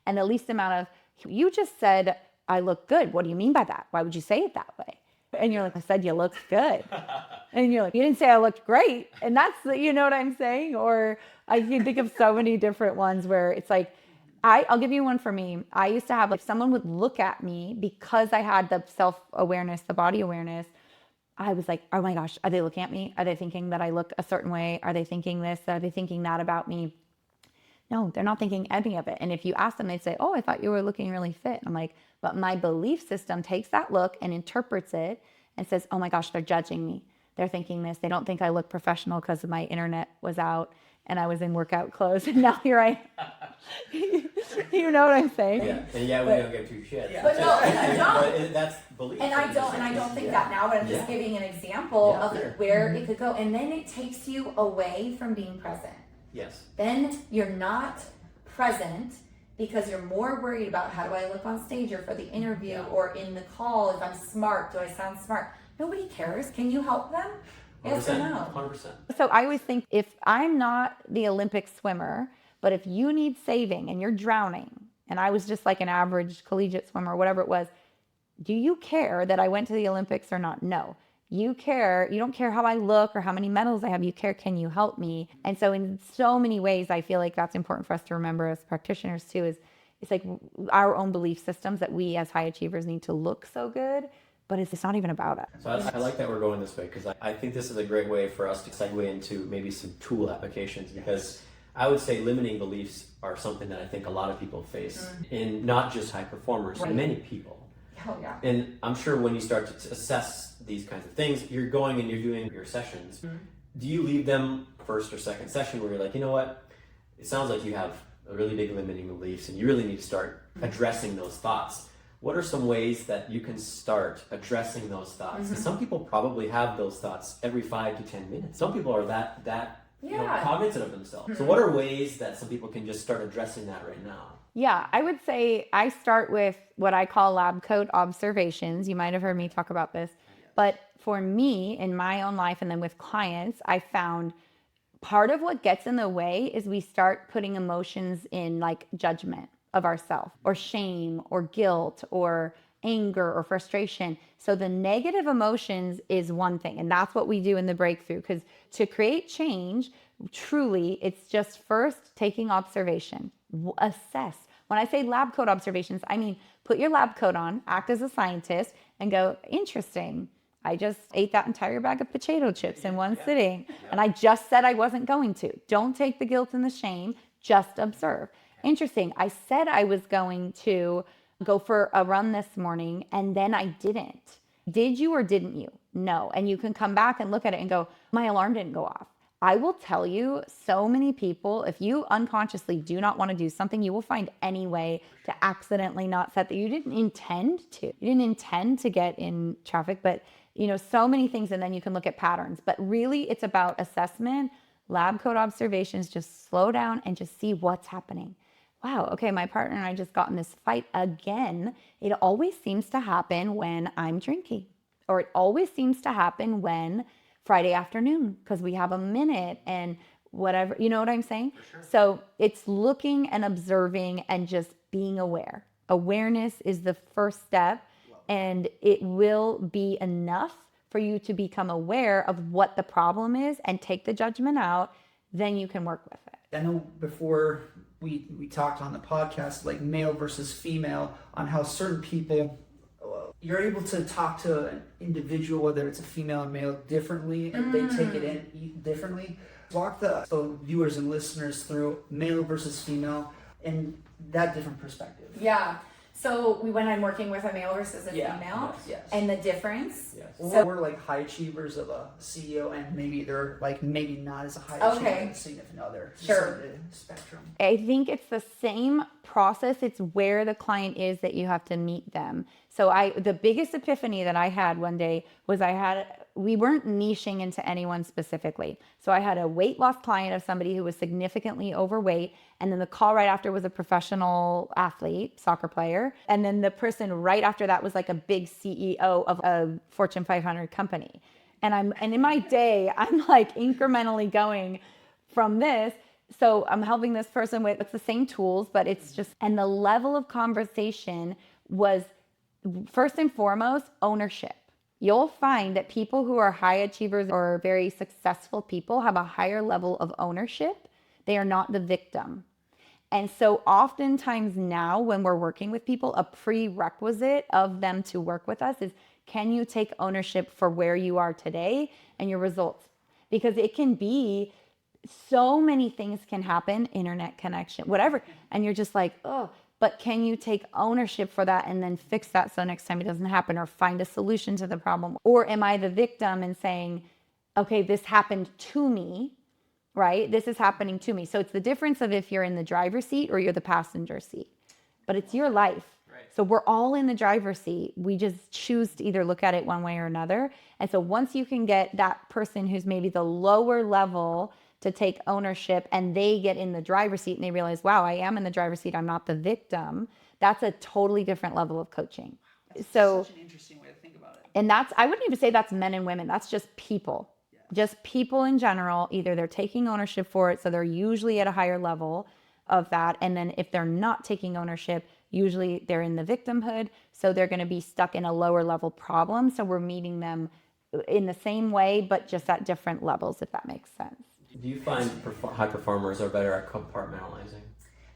and the least amount of, you just said, I look good. What do you mean by that? Why would you say it that way? And you're like, I said you looked good. And you're like, you didn't say I looked great. And that's, you know what I'm saying? Or I can think of so many different ones where it's like, I'll give you one for me. I used to have, like, someone would look at me because I had the self-awareness, the body awareness. I was like, oh my gosh, are they looking at me? Are they thinking that I look a certain way? Are they thinking this? Are they thinking that about me? No, they're not thinking any of it. And if you ask them, they'd say, oh, I thought you were looking really fit. And I'm like, but my belief system takes that look and interprets it and says, oh my gosh, they're judging me. They're thinking this. They don't think I look professional because my internet was out and I was in workout clothes. And now here I am. You know what I'm saying? Yeah, and yeah, we don't give two shits. But no, and I don't. But that's belief. And I don't think that now, but I'm just giving an example of where it could go. And then it takes you away from being present. Yes. Then you're not present because you're more worried about how do I look on stage or for the interview or in the call, if I'm smart, do I sound smart? Nobody cares. Can you help them? Yes or no? 100%. So I always think, if I'm not the Olympic swimmer, but if you need saving and you're drowning, and I was just like an average collegiate swimmer, whatever it was, do you care that I went to the Olympics or not? No. You care. You don't care how I look or how many medals I have. You care, can you help me? And so in so many ways, I feel like that's important for us to remember as practitioners too, is it's like our own belief systems that we as high achievers need to look so good, but it's not even about us. So I like that we're going this way, because I think this is a great way for us to segue into maybe some tool applications, because I would say limiting beliefs are something that I think a lot of people face in not just high performers, but many people. Oh, yeah. And I'm sure when you start to assess these kinds of things, you're going and you're doing your sessions. Do you leave them first or second session where you're like, you know what? It sounds like you have a really big limiting beliefs and you really need to start addressing those thoughts. What are some ways that you can start addressing those thoughts? 'Cause some people probably have those thoughts every 5 to 10 minutes. Some people are that you know, cognizant of themselves. So what are ways that some people can just start addressing that right now? Yeah, I would say I start with what I call lab coat observations. You might have heard me talk about this. But for me, in my own life and then with clients, I found part of what gets in the way is we start putting emotions in, like judgment of ourselves, or shame or guilt or anger or frustration. So the negative emotions is one thing, and that's what we do in the breakthrough, because to create change, truly, it's just first taking observation, assess. When I say lab coat observations, I mean put your lab coat on, act as a scientist, and go, interesting. I just ate that entire bag of potato chips in one sitting, and I just said I wasn't going to. Don't take the guilt and the shame, just observe. Interesting. I said I was going to go for a run this morning, and then I didn't. Did you or didn't you? No. And you can come back and look at it and go, my alarm didn't go off. I will tell you, so many people, if you unconsciously do not want to do something, you will find any way to accidentally not set that you didn't intend to. You didn't intend to get in traffic, but you know, so many things, and then you can look at patterns. But really, it's about assessment, lab coat observations, just slow down and just see what's happening. Wow, okay, my partner and I just got in this fight again. It always seems to happen when I'm drinking, or it always seems to happen when Friday afternoon, because we have a minute and whatever, you know what I'm saying? Sure. So it's looking and observing and just being aware. Awareness is the first step, and it will be enough for you to become aware of what the problem is and take the judgment out. Then you can work with it. I know before we talked on the podcast, like male versus female, on how certain people, you're able to talk to an individual, whether it's a female or male, differently, and they take it in differently. Walk the viewers and listeners through male versus female and that different perspective. Yeah. So when I'm working with a male versus a female, and the difference. Yes. So we're like high achievers of a CEO, and maybe they're like maybe not as a high achiever as a significant other. Sure. Spectrum. I think it's the same process. It's where the client is that you have to meet them. So the biggest epiphany that I had one day was we weren't niching into anyone specifically. So I had a weight loss client of somebody who was significantly overweight. And then the call right after was a professional athlete, soccer player. And then the person right after that was like a big CEO of a Fortune 500 company. And in my day, I'm like incrementally going from this. So I'm helping this person with, it's the same tools, but it's just, and the level of conversation was first and foremost ownership. You'll find that people who are high achievers or very successful people have a higher level of ownership. They are not the victim. And so oftentimes now when we're working with people, a prerequisite of them to work with us is, can you take ownership for where you are today and your results? Because it can be so many things can happen, internet connection, whatever. And you're just like, oh, but can you take ownership for that and then fix that so next time it doesn't happen, or find a solution to the problem? Or am I the victim and saying, okay, this happened to me, right? This is happening to me. So it's the difference of if you're in the driver's seat or you're the passenger seat, but it's your life. Right. So we're all in the driver's seat. We just choose to either look at it one way or another. And so once you can get that person who's maybe the lower level to take ownership, and they get in the driver's seat and they realize, wow, I am in the driver's seat. I'm not the victim. That's a totally different level of coaching. So Such an interesting way to think about it. and that's, I wouldn't even say that's men and women. That's just people. Just people in general. Either they're taking ownership for it, so they're usually at a higher level of that. And then if they're not taking ownership, usually they're in the victimhood. So they're going to be stuck in a lower level problem. So we're meeting them in the same way, but just at different levels, if that makes sense. Do you find high performers are better at compartmentalizing?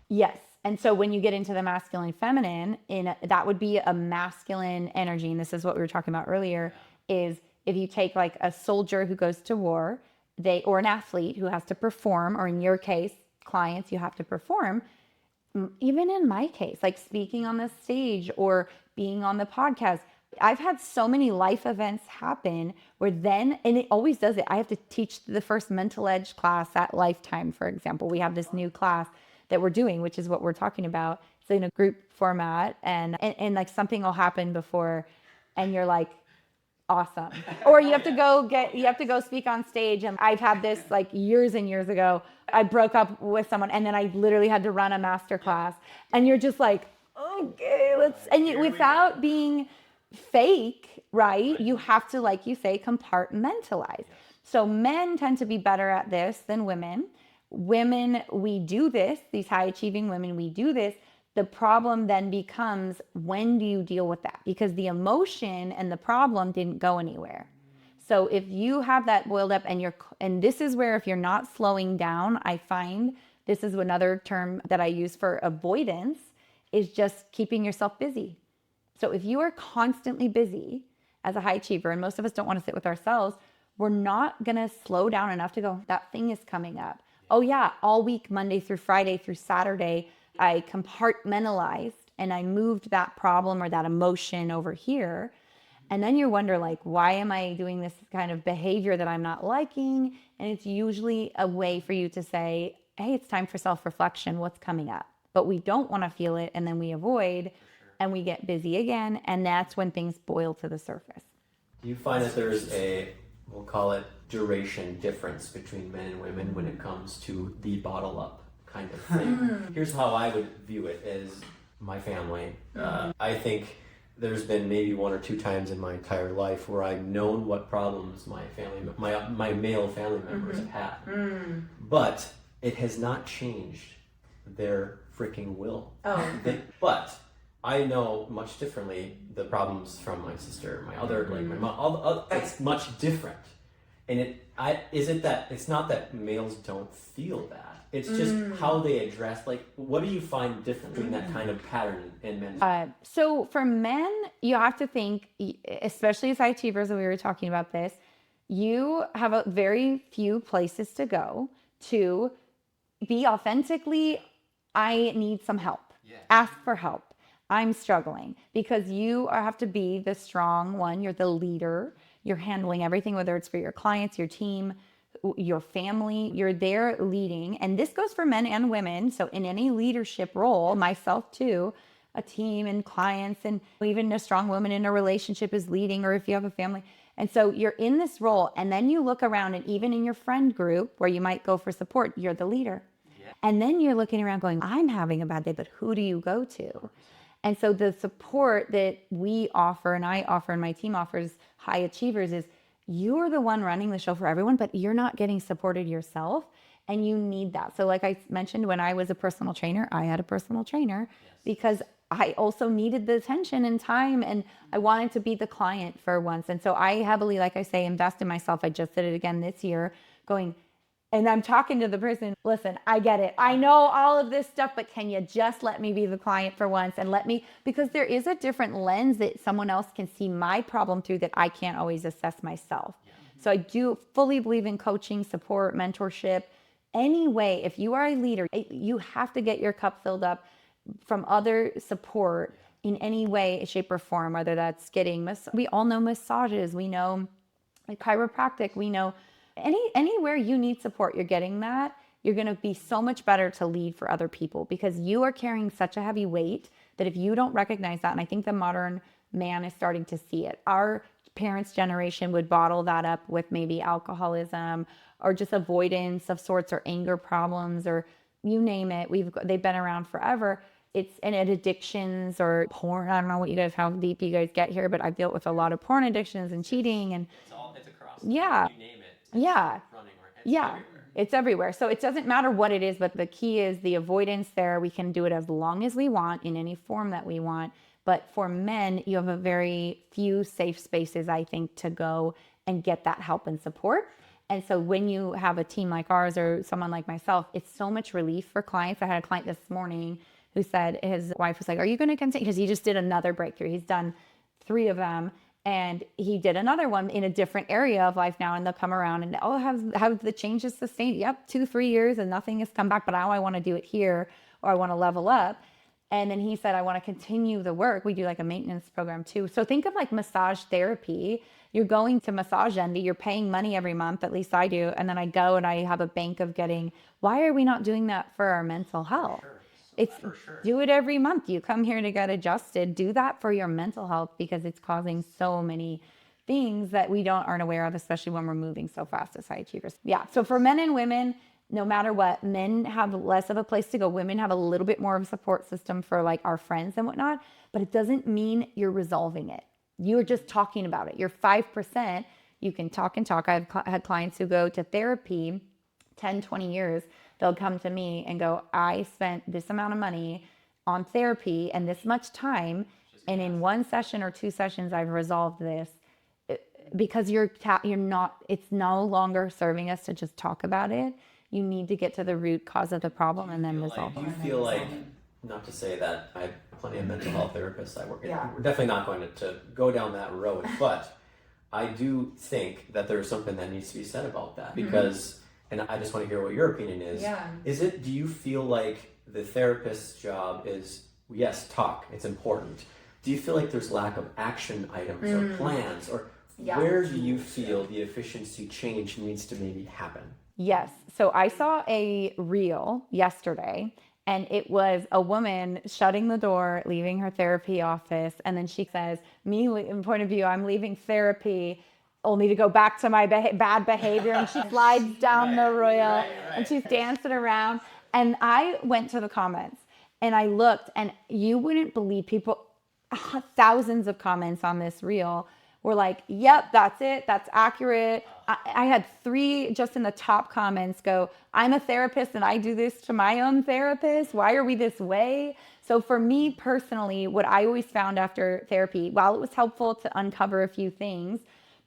Yes. And so when you get into the masculine feminine, that would be a masculine energy. And this is what we were talking about earlier, is if you take like a soldier who goes to war, or an athlete who has to perform, or in your case, clients, you have to perform. Even in my case, like speaking on the stage or being on the podcast, I've had so many life events happen where then, and it always does it, I have to teach the first mental edge class at Lifetime, for example. We have this new class that we're doing, which is what we're talking about. It's in a group format, and like something will happen before, and you're like, awesome. Or you have to go speak on stage. And I've had this like years and years ago. I broke up with someone, and then I literally had to run a master class, and you're just like, okay, without being fake, right? You have to, like you say, compartmentalize. So men tend to be better at this than women. Women, we do this, these high achieving women, we do this. The problem then becomes, when do you deal with that? Because the emotion and the problem didn't go anywhere. So if you have that boiled up, and this is where, if you're not slowing down, I find this is another term that I use for avoidance, is just keeping yourself busy. So if you are constantly busy as a high achiever, and most of us don't want to sit with ourselves, we're not going to slow down enough to go, that thing is coming up. Oh yeah, all week, Monday through Friday through Saturday, I compartmentalized and I moved that problem or that emotion over here. And then you wonder, like, why am I doing this kind of behavior that I'm not liking? And it's usually a way for you to say, hey, it's time for self-reflection. What's coming up? But we don't want to feel it. And then we avoid and we get busy again. And that's when things boil to the surface. Do you find that there's we'll call it duration difference between men and women when it comes to the bottle up kind of thing? Here's how I would view it as my family. I think there's been maybe one or two times in my entire life where I've known what problems my male family members have had, but it has not changed their freaking will. But I know much differently the problems from my sister, my other, like my mom. It's much different, and it's not that males don't feel that. It's just how they address, like, what do you find different in that kind of pattern in men? So for men, you have to think, especially as high achievers, and we were talking about this, you have a very few places to go to be authentically, I need some help. Yeah. Ask for help. I'm struggling, because you have to be the strong one. You're the leader. You're handling everything, whether it's for your clients, your team, your family. You're there leading. And this goes for men and women. So in any leadership role, myself too, a team and clients, and even a strong woman in a relationship is leading, or if you have a family. And so you're in this role, and then you look around, and even in your friend group where you might go for support, you're the leader. Yeah. And then you're looking around going, I'm having a bad day, but who do you go to? And so the support that we offer, and I offer, and my team offers high achievers, is you're the one running the show for everyone, but you're not getting supported yourself, and you need that. So like I mentioned, when I was a personal trainer, I had a personal trainer because I also needed the attention and time, and I wanted to be the client for once. And so I heavily, like I say, invest in myself. I just did it again this year, going, and I'm talking to the person, listen, I get it. I know all of this stuff, but can you just let me be the client for once, and let me, because there is a different lens that someone else can see my problem through that I can't always assess myself. Yeah. So I do fully believe in coaching, support, mentorship. Anyway, if you are a leader, you have to get your cup filled up from other support in any way, shape, or form, whether that's getting, we all know massages, we know like chiropractic, we know anywhere you need support, you're getting that. You're going to be so much better to lead for other people, because you are carrying such a heavy weight that if you don't recognize that, and I think the modern man is starting to see it. Our parents' generation would bottle that up with maybe alcoholism or just avoidance of sorts, or anger problems, or you name it. They've been around forever. It's in addictions or porn. I don't know how deep you guys get here, but I've dealt with a lot of porn addictions and cheating, and It's across. yeah, You name it. yeah, Running. yeah. Everywhere. It's everywhere. So it doesn't matter what it is, but the key is the avoidance there. We can do it as long as we want in any form that we want. But for men, you have a very few safe spaces, I think, to go and get that help and support. And so when you have a team like ours or someone like myself, it's so much relief for clients. I had a client this morning who said his wife was like, "Are you going to continue?" Because he just did another breakthrough. He's done 3 of them. And he did another one in a different area of life now, and they'll come around and, "Oh, have the changes sustained?" Yep, 2-3 years and nothing has come back, but now I want to do it here, or I want to level up. And then he said, "I want to continue the work." We do like a maintenance program too. So think of like massage therapy. You're going to Massage Envy, you're paying money every month, at least I do. And then I go and I have a bank of getting, why are we not doing that for our mental health? Do it every month. You come here to get adjusted. Do that for your mental health, because it's causing so many things that we aren't aware of, especially when we're moving so fast as high achievers. Yeah. So for men and women, no matter what, men have less of a place to go. Women have a little bit more of a support system for like our friends and whatnot, but it doesn't mean you're resolving it. You're just talking about it. You're 5%. You can talk and talk. I've had clients who go to therapy 10, 20 years. They'll come to me and go, "I spent this amount of money on therapy and this much time, and in 1 session or 2 sessions, I've resolved this." Because it's no longer serving us to just talk about it. You need to get to the root cause of the problem and then resolve Do it. you feel like, not to say that I have plenty of mental health therapists I work with, Yeah. we're definitely not going to go down that road, but I do think that there's something that needs to be said about that, because, and I just want to hear what your opinion is. Yeah. Do you feel like the therapist's job is, yes, talk, it's important. Do you feel like there's lack of action items or plans, or where do you feel the efficiency change needs to maybe happen? Yes. So I saw a reel yesterday, and it was a woman shutting the door, leaving her therapy office. And then she says, in point of view, I'm leaving therapy only to go back to my bad behavior. And she slides down the rail and she's dancing around. And I went to the comments and I looked, and you wouldn't believe people, thousands of comments on this reel were like, "Yep, that's it. That's accurate." I had 3 just in the top comments go, "I'm a therapist and I do this to my own therapist. Why are we this way?" So for me personally, what I always found after therapy, while it was helpful to uncover a few things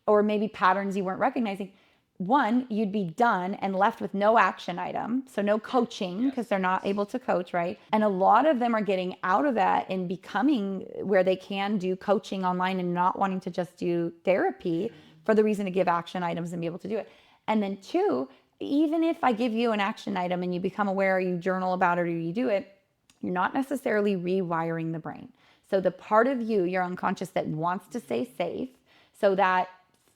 or maybe patterns you weren't recognizing, one, you'd be done and left with no action item. So no coaching, because they're not able to coach, right? And a lot of them are getting out of that and becoming where they can do coaching online and not wanting to just do therapy for the reason to give action items and be able to do it. And then 2, even if I give you an action item and you become aware, or you journal about it, or you do it, you're not necessarily rewiring the brain. So the part of you, your unconscious, that wants to stay safe, so that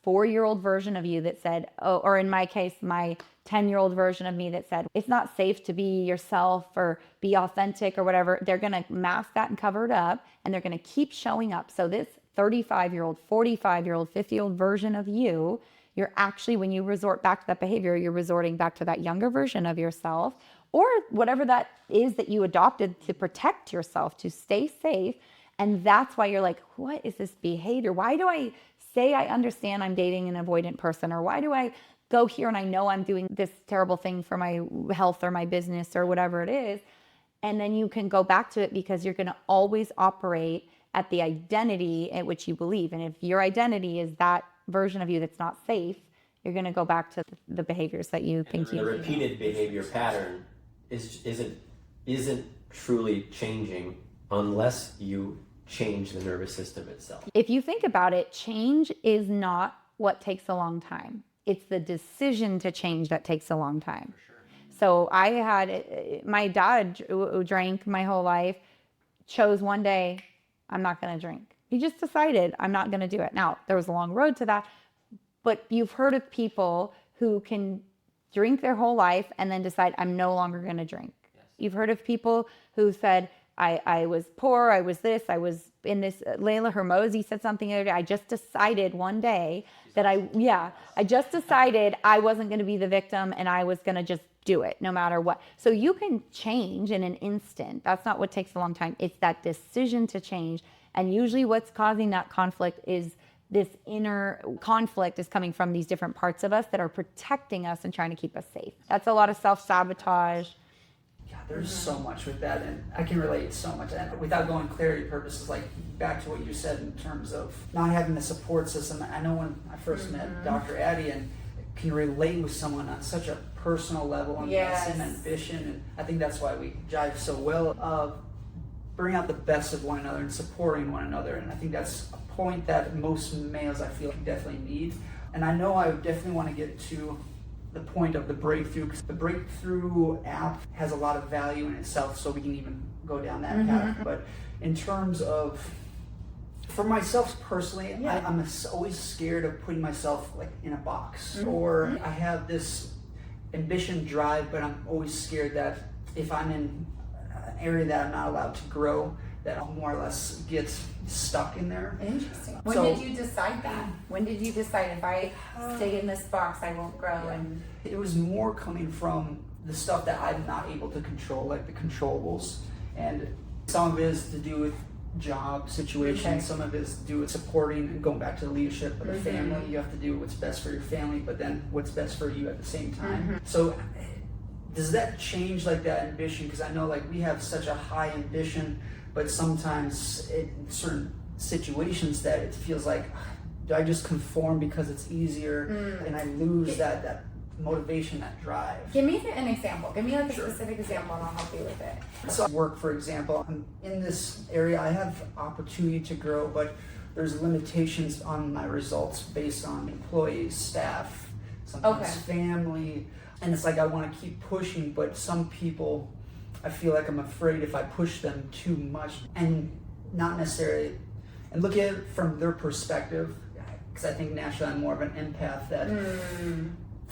4-year-old version of you that said, oh, or in my case, my 10-year-old version of me that said, it's not safe to be yourself or be authentic or whatever, they're going to mask that and cover it up, and they're going to keep showing up. So this 35-year-old, 45-year-old, 50-year-old version of you, you're actually, when you resort back to that behavior, you're resorting back to that younger version of yourself, or whatever that is that you adopted to protect yourself, to stay safe. And that's why you're like, what is this behavior? Why do I say I understand I'm dating an avoidant person? Or why do I go here and I know I'm doing this terrible thing for my health or my business or whatever it is? And then you can go back to it, because you're going to always operate at the identity at which you believe. And if your identity is that version of you that's not safe, you're going to go back to the behaviors that you think The repeated behavior pattern isn't truly changing unless you change the nervous system itself. If you think about it, change is not what takes a long time. It's the decision to change that takes a long time. For sure. So I had, my dad who drank my whole life, chose one day, I'm not going to drink. He just decided, I'm not going to do it. Now, there was a long road to that, but you've heard of people who can drink their whole life and then decide, I'm no longer going to drink. Yes. You've heard of people who said, I was poor, I was this, I was in this. Layla Hermosi said something the other day. I just decided one day that I just decided I wasn't going to be the victim and I was going to just do it no matter what. So you can change in an instant. That's not what takes a long time. It's that decision to change. And usually what's causing that conflict is this inner conflict is coming from these different parts of us that are protecting us and trying to keep us safe. That's a lot of self-sabotage. Yeah, there's so much with that, and I can relate so much. And without going clarity purposes, like back to what you said in terms of not having the support system. I know when I first met Dr. Addy, and can relate with someone on such a personal level and the same ambition, and I think that's why we jive so well. Bring out the best of one another and supporting one another, and I think that's a point that most males I feel definitely need. And I know I definitely want to get to the point of the breakthrough, because the breakthrough app has a lot of value in itself, so we can even go down that path. But in terms of, for myself personally, I'm always scared of putting myself like in a box, or I have this ambition drive, but I'm always scared that if I'm in an area that I'm not allowed to grow, that I'll more or less get stuck in there. Interesting. When did you decide that? When did you decide, if I stay in this box, I won't grow? And it was more coming from the stuff that I'm not able to control, like the controllables. And some of it is to do with job situations, some of it is to do with supporting and going back to the leadership of the family. You have to do what's best for your family, but then what's best for you at the same time. So does that change like that ambition? Because I know like we have such a high ambition, but sometimes in certain situations that it feels like, do I just conform because it's easier, and I lose that motivation, that drive? Give me an example. Give me like a specific example and I'll help you with it. So work, for example, I'm in this area, I have opportunity to grow, but there's limitations on my results based on employees, staff, sometimes family, and it's like I want to keep pushing, but some people, I feel like I'm afraid if I push them too much, and not necessarily, and look at it from their perspective, because I think naturally I'm more of an empath, that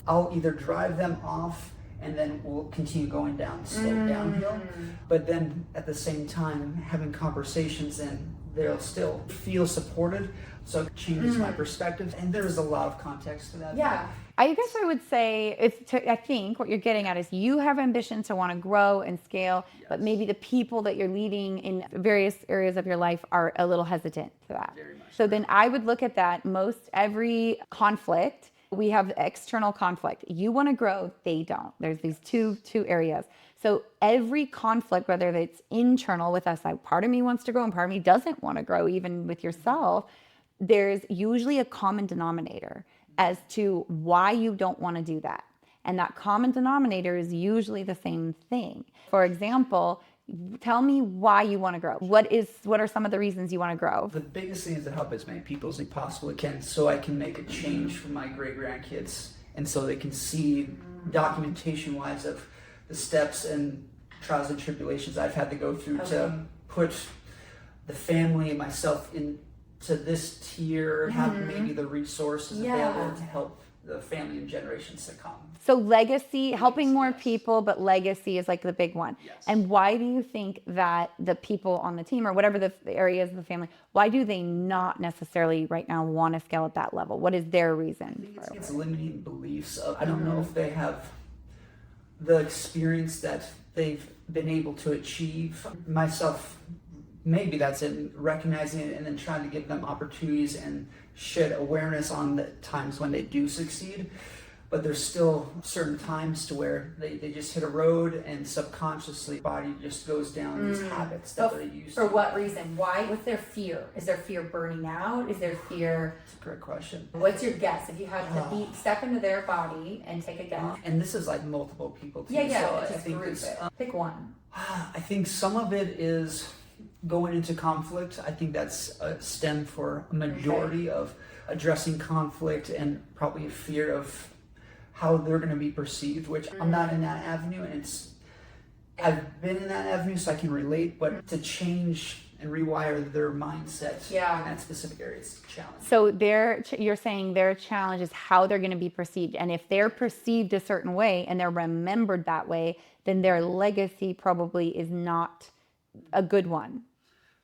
I'll either drive them off and then we'll continue going down, slow downhill, but then at the same time having conversations and they'll still feel supported, so it changes my perspective, and there's a lot of context to that. I guess I would say I think what you're getting at is you have ambition to want to grow and scale, but maybe the people that you're leading in various areas of your life are a little hesitant to that. Very much So then I would look at that. Most every conflict, we have external conflict. You want to grow, they don't. There's these two areas. So every conflict, whether it's internal with us, like part of me wants to grow and part of me doesn't want to grow, even with yourself, there's usually a common denominator as to why you don't want to do that. And that common denominator is usually the same thing. For example, tell me why you want to grow. What are some of the reasons you want to grow? The biggest thing is to help as many people as we possibly can, so I can make a change for my great-grandkids, and so they can see documentation-wise of the steps and trials and tribulations I've had to go through to put the family and myself into this tier, have maybe the resources available to help the family and generations to come. So legacy, helping more people, but legacy is like the big one. And why do you think that the people on the team, or whatever the areas of the family, why do they not necessarily right now want to scale at that level? What is their reason? I think it's limiting beliefs of, I don't know if they have the experience that they've been able to achieve. Myself, maybe that's in recognizing it and then trying to give them opportunities and shed awareness on the times when they do succeed. But there's still certain times to where they just hit a road and subconsciously body just goes down these habits that they're used to. For what reason? Why? What's their fear? Is there fear burning out? Is there fear? That's a great question. What's your guess? If you had to step into their body and take a guess. And this is like multiple people too. Yeah, so I just think group it. Pick one. I think some of it is going into conflict. I think that's a stem for a majority of addressing conflict and probably a fear of how they're going to be perceived, which I'm not in that avenue, and I've been in that avenue, so I can relate, but to change and rewire their mindset in that specific area is a challenge. So you're saying their challenge is how they're going to be perceived, and if they're perceived a certain way and they're remembered that way, then their legacy probably is not a good one.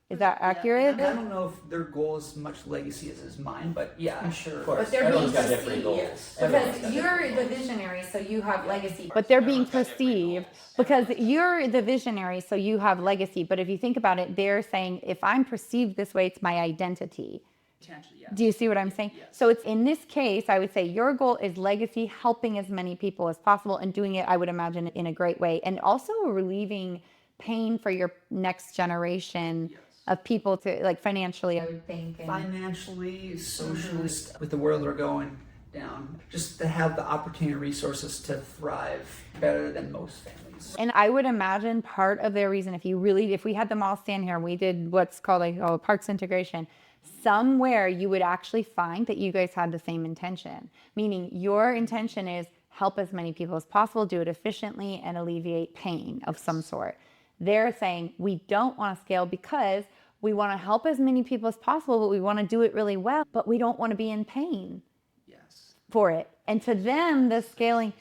Is that Yeah, accurate? I don't know if their goal is much legacy as mine, but yeah, I'm sure. Of course, But they're being everyone's got different perceived. goals. Everyone's Because got you're different the goals. visionary, so you have legacy. But they're being perceived because you're the visionary, so you have legacy. But if you think about it, they're saying, if I'm perceived this way, it's my identity. Potentially, yeah. Do you see what I'm saying? Yes. So it's in this case, I would say your goal is legacy, helping as many people as possible and doing it, I would imagine, in a great way. And also relieving pain for your next generation of people to, like, financially, I would think. And Financially, socially, with the world we're going down, just to have the opportunity and resources to thrive better than most families. And I would imagine part of their reason, if we had them all stand here and we did what's called a parts integration, somewhere you would actually find that you guys had the same intention. Meaning your intention is help as many people as possible, do it efficiently, and alleviate pain of some sort. They're saying we don't want to scale because we want to help as many people as possible, but we want to do it really well, but we don't want to be in pain for it. And to them, the scaling,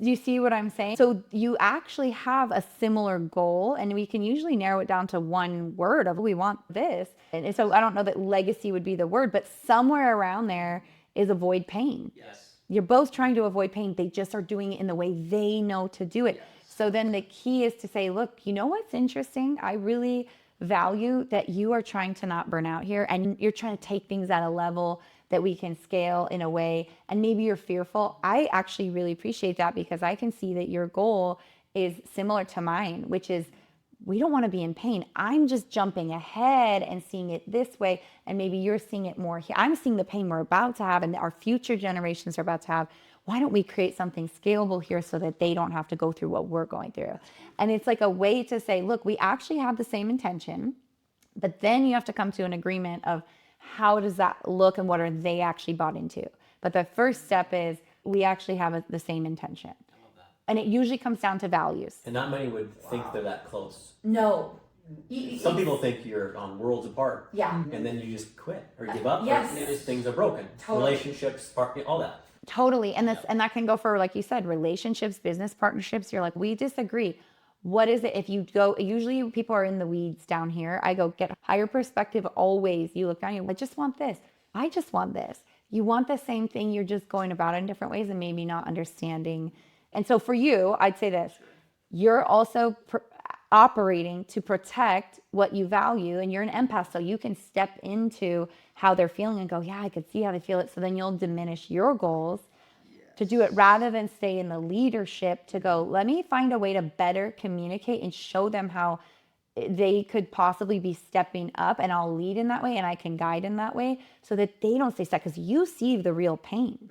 do you see what I'm saying? So you actually have a similar goal, and we can usually narrow it down to one word of we want this. And so I don't know that legacy would be the word, but somewhere around there is avoid pain. Yes. You're both trying to avoid pain. They just are doing it in the way they know to do it. So then the key is to say, look, you know what's interesting? I really value that you are trying to not burn out here, and you're trying to take things at a level that we can scale in a way, and maybe you're fearful. I actually really appreciate that because I can see that your goal is similar to mine, which is we don't want to be in pain. I'm just jumping ahead and seeing it this way, and maybe you're seeing it more here. I'm seeing the pain we're about to have and our future generations are about to have. Why don't we create something scalable here so that they don't have to go through what we're going through? And it's like a way to say, look, we actually have the same intention, but then you have to come to an agreement of how does that look and what are they actually bought into? But the first step is we actually have the same intention. And it usually comes down to values. And not many would think they're that close. No. Some people think you're on worlds apart. Yeah. And then you just quit or give up. Yes. Or just things are broken. Totally. Relationships, all that. Totally. And that can go for, like you said, relationships, business partnerships. You're like, we disagree. What is it? If you go, usually people are in the weeds down here. I go, get higher perspective always. You look down, I just want this. I just want this. You want the same thing. You're just going about it in different ways and maybe not understanding. And so for you, I'd say this, you're also operating to protect what you value, and you're an empath. So you can step into how they're feeling and go, yeah, I could see how they feel it. So then you'll diminish your goals to do it rather than stay in the leadership to go, let me find a way to better communicate and show them how they could possibly be stepping up, and I'll lead in that way and I can guide in that way so that they don't stay stuck because you see the real pain.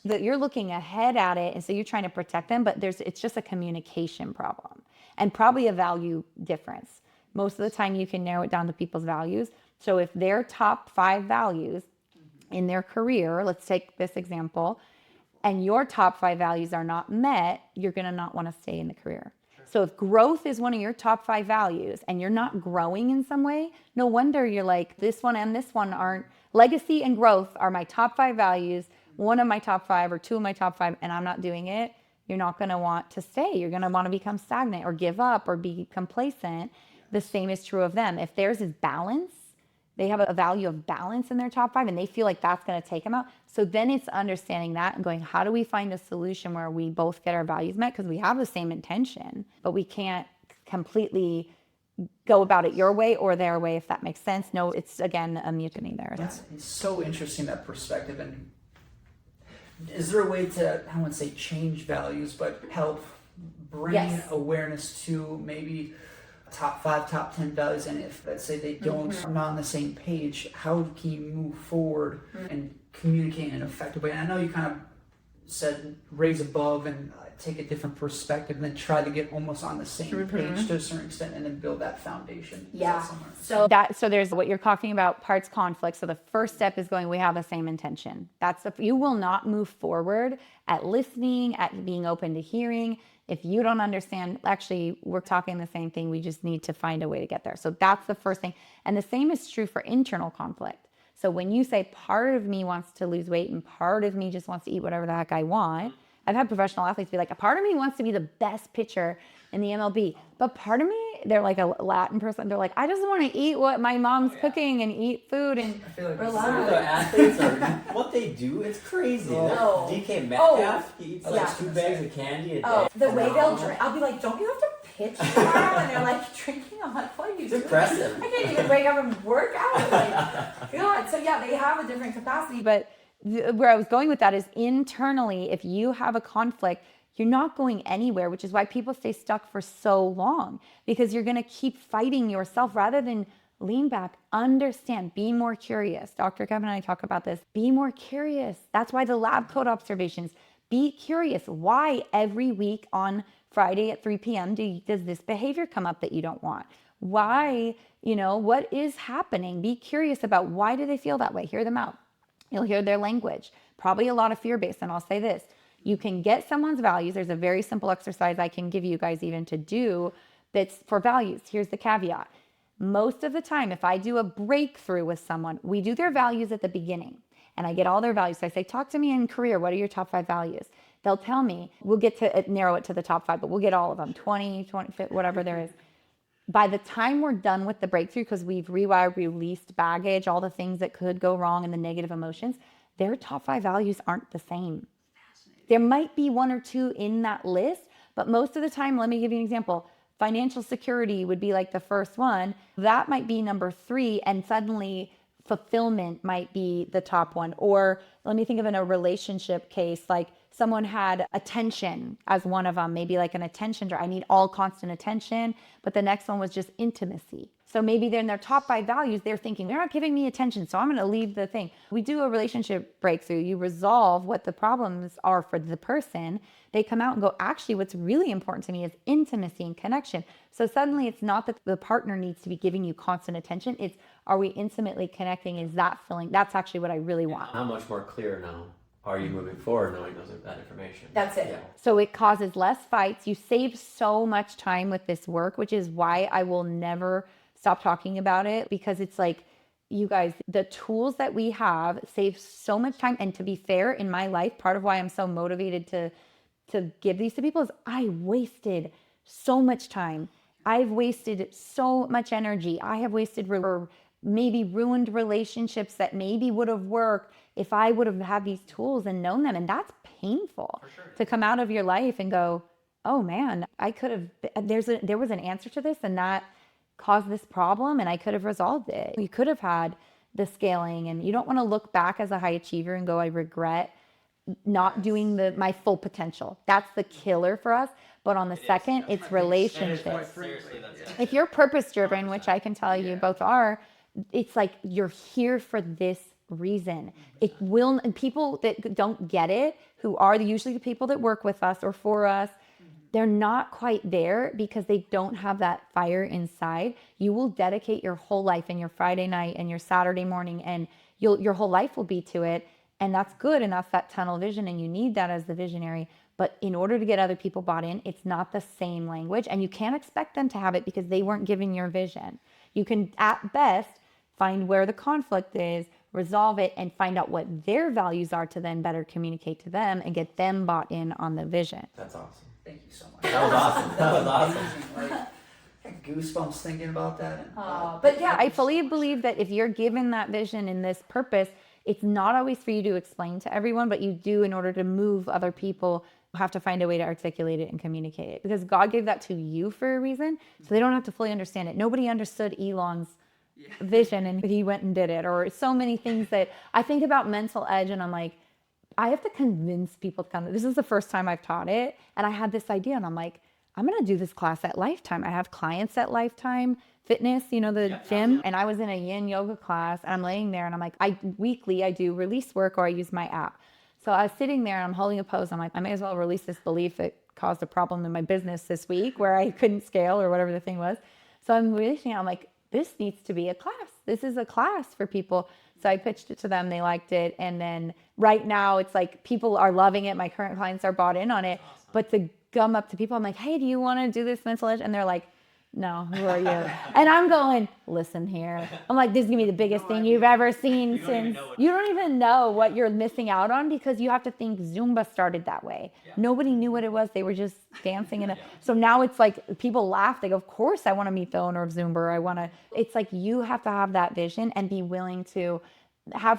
That you're looking ahead at it, and so you're trying to protect them, but it's just a communication problem and probably a value difference. Most of the time you can narrow it down to people's values. So if their top 5 values in their career, let's take this example, and your top 5 values are not met, you're going to not want to stay in the career. So if growth is one of your top 5 values and you're not growing in some way, no wonder you're like, this one and this one aren't. Legacy and growth are my top 5 values, one of my top 5 or 2 of my top 5, and I'm not doing it. You're not going to want to stay. You're going to want to become stagnant or give up or be complacent. The same is true of them. If theirs is balance, they have a value of balance in their top 5 and they feel like that's going to take them out. So then it's understanding that and going, how do we find a solution where we both get our values met? Because we have the same intention, but we can't completely go about it your way or their way, if that makes sense. No, it's again a mutiny there. It's so interesting, that perspective. And is there a way to, I wouldn't say change values, but help bring awareness to maybe top 5, top 10 values? And if, let's say, they don't are not on the same page, how can you move forward and communicate in an effective way? And I know you kind of said raise above and take a different perspective and then try to get almost on the same page to a certain extent and then build that foundation. Yeah. So there's what you're talking about, parts conflict. So the first step is going, we have the same intention. You will not move forward at listening, at being open to hearing. If you don't understand, actually, we're talking the same thing. We just need to find a way to get there. So that's the first thing. And the same is true for internal conflict. So when you say part of me wants to lose weight and part of me just wants to eat whatever the heck I want, I've had professional athletes be like, a part of me wants to be the best pitcher in the MLB, but part of me they're like a Latin person. They're like, I just want to eat what my mom's cooking and eat food and I feel like Relax. Some of the athletes are what they do. It's crazy. Oh. DK Metcalf, he eats like Yeah. 2 bags of candy a day. Oh, the way they'll Phenomenal. drink. I'll be like, don't you have to pitch tomorrow? And they're like, drinking a hot flight. It's impressive. I can't even wake up and work out. Like, God. So yeah, they have a different capacity. but where I was going with that is internally, if you have a conflict, you're not going anywhere, which is why people stay stuck for so long, because you're going to keep fighting yourself rather than lean back, understand, be more curious. Dr. Kevin and I talk about this. Be more curious. That's why the lab coat observations. Be curious. Why every week on Friday at 3 p.m. does this behavior come up that you don't want? Why, what is happening? Be curious about why do they feel that way? Hear them out. You'll hear their language, probably a lot of fear-based. And I'll say this, you can get someone's values. There's a very simple exercise I can give you guys even to do that's for values. Here's the caveat. Most of the time, if I do a breakthrough with someone, we do their values at the beginning and I get all their values. So I say, talk to me in career. What are your top 5 values? They'll tell me. We'll get to narrow it to the top 5, but we'll get all of them, 20, whatever there is. By the time we're done with the breakthrough, because we've rewired, released baggage, all the things that could go wrong and the negative emotions, their top 5 values aren't the same. There might be 1 or 2 in that list, but most of the time, let me give you an example. Financial security would be like the first one. That might be number 3, and suddenly fulfillment might be the top one. Or let me think of in a relationship case, like someone had attention as one of them, maybe like an attention drive. I need all constant attention, but the next one was just intimacy. So maybe they're in their top 5 values, they're thinking, they're not giving me attention, so I'm going to leave the thing. We do a relationship breakthrough. You resolve what the problems are for the person. They come out and go, actually, what's really important to me is intimacy and connection. So suddenly it's not that the partner needs to be giving you constant attention. It's, are we intimately connecting? Is that feeling? That's actually what I really want. How much more clear now are you moving forward knowing that information? That's it. Yeah. So it causes less fights. You save so much time with this work, which is why I will never stop talking about it, because it's like, you guys, the tools that we have save so much time. And to be fair, in my life, part of why I'm so motivated to give these to people is I wasted so much time. I've wasted so much energy. I have wasted or maybe ruined relationships that maybe would have worked if I would have had these tools and known them. And that's painful to come out of your life and go, oh man, I could have, there was an answer to this and that caused this problem and I could have resolved it. You could have had the scaling, and you don't want to look back as a high achiever and go, I regret not doing my full potential. That's the killer for us. But on the second, it's relationships. If you're purpose driven, which I can tell you both are, it's like you're here for this reason. It will, and people that don't get it, who are usually the people that work with us or for us, they're not quite there because they don't have that fire inside. You will dedicate your whole life and your Friday night and your Saturday morning, and your whole life will be to it. And that's good. And that's that tunnel vision. And you need that as the visionary. But in order to get other people bought in, it's not the same language. And you can't expect them to have it because they weren't given your vision. You can, at best, find where the conflict is, resolve it, and find out what their values are to then better communicate to them and get them bought in on the vision. That's awesome. Thank you so much. That was awesome. That was awesome. Amazing. Like, I got goosebumps thinking about that. And, But yeah, I fully believe that if you're given that vision and this purpose, it's not always for you to explain to everyone, but you do, in order to move other people, have to find a way to articulate it and communicate it, because God gave that to you for a reason. So they don't have to fully understand it. Nobody understood Elon's vision and he went and did it, or so many things that I think about mental edge. And I'm like, I have to convince people to come. This is the first time I've taught it. And I had this idea and I'm like, I'm going to do this class at Lifetime. I have clients at Lifetime Fitness, the gym. And I was in a yin yoga class and I'm laying there and I'm like, weekly I do release work or I use my app. So I was sitting there and I'm holding a pose. I'm like, I may as well release this belief that caused a problem in my business this week where I couldn't scale or whatever the thing was. So I'm releasing it. I'm like, this needs to be a class. This is a class for people. So I pitched it to them. They liked it. And then right now it's like people are loving it. My current clients are bought in on it. But to come up to people, I'm like, hey, do you want to do this mental edge? And they're like, No, who are you? And I'm going, listen here. I'm like, this is gonna be the biggest thing you've ever seen since you don't even know what you're missing out on, because you have to think Zumba started that way. Nobody knew what it was. They were just dancing in it. So now it's like people laugh. They go, of course I want to meet the owner of Zumba. It's like you have to have that vision and be willing to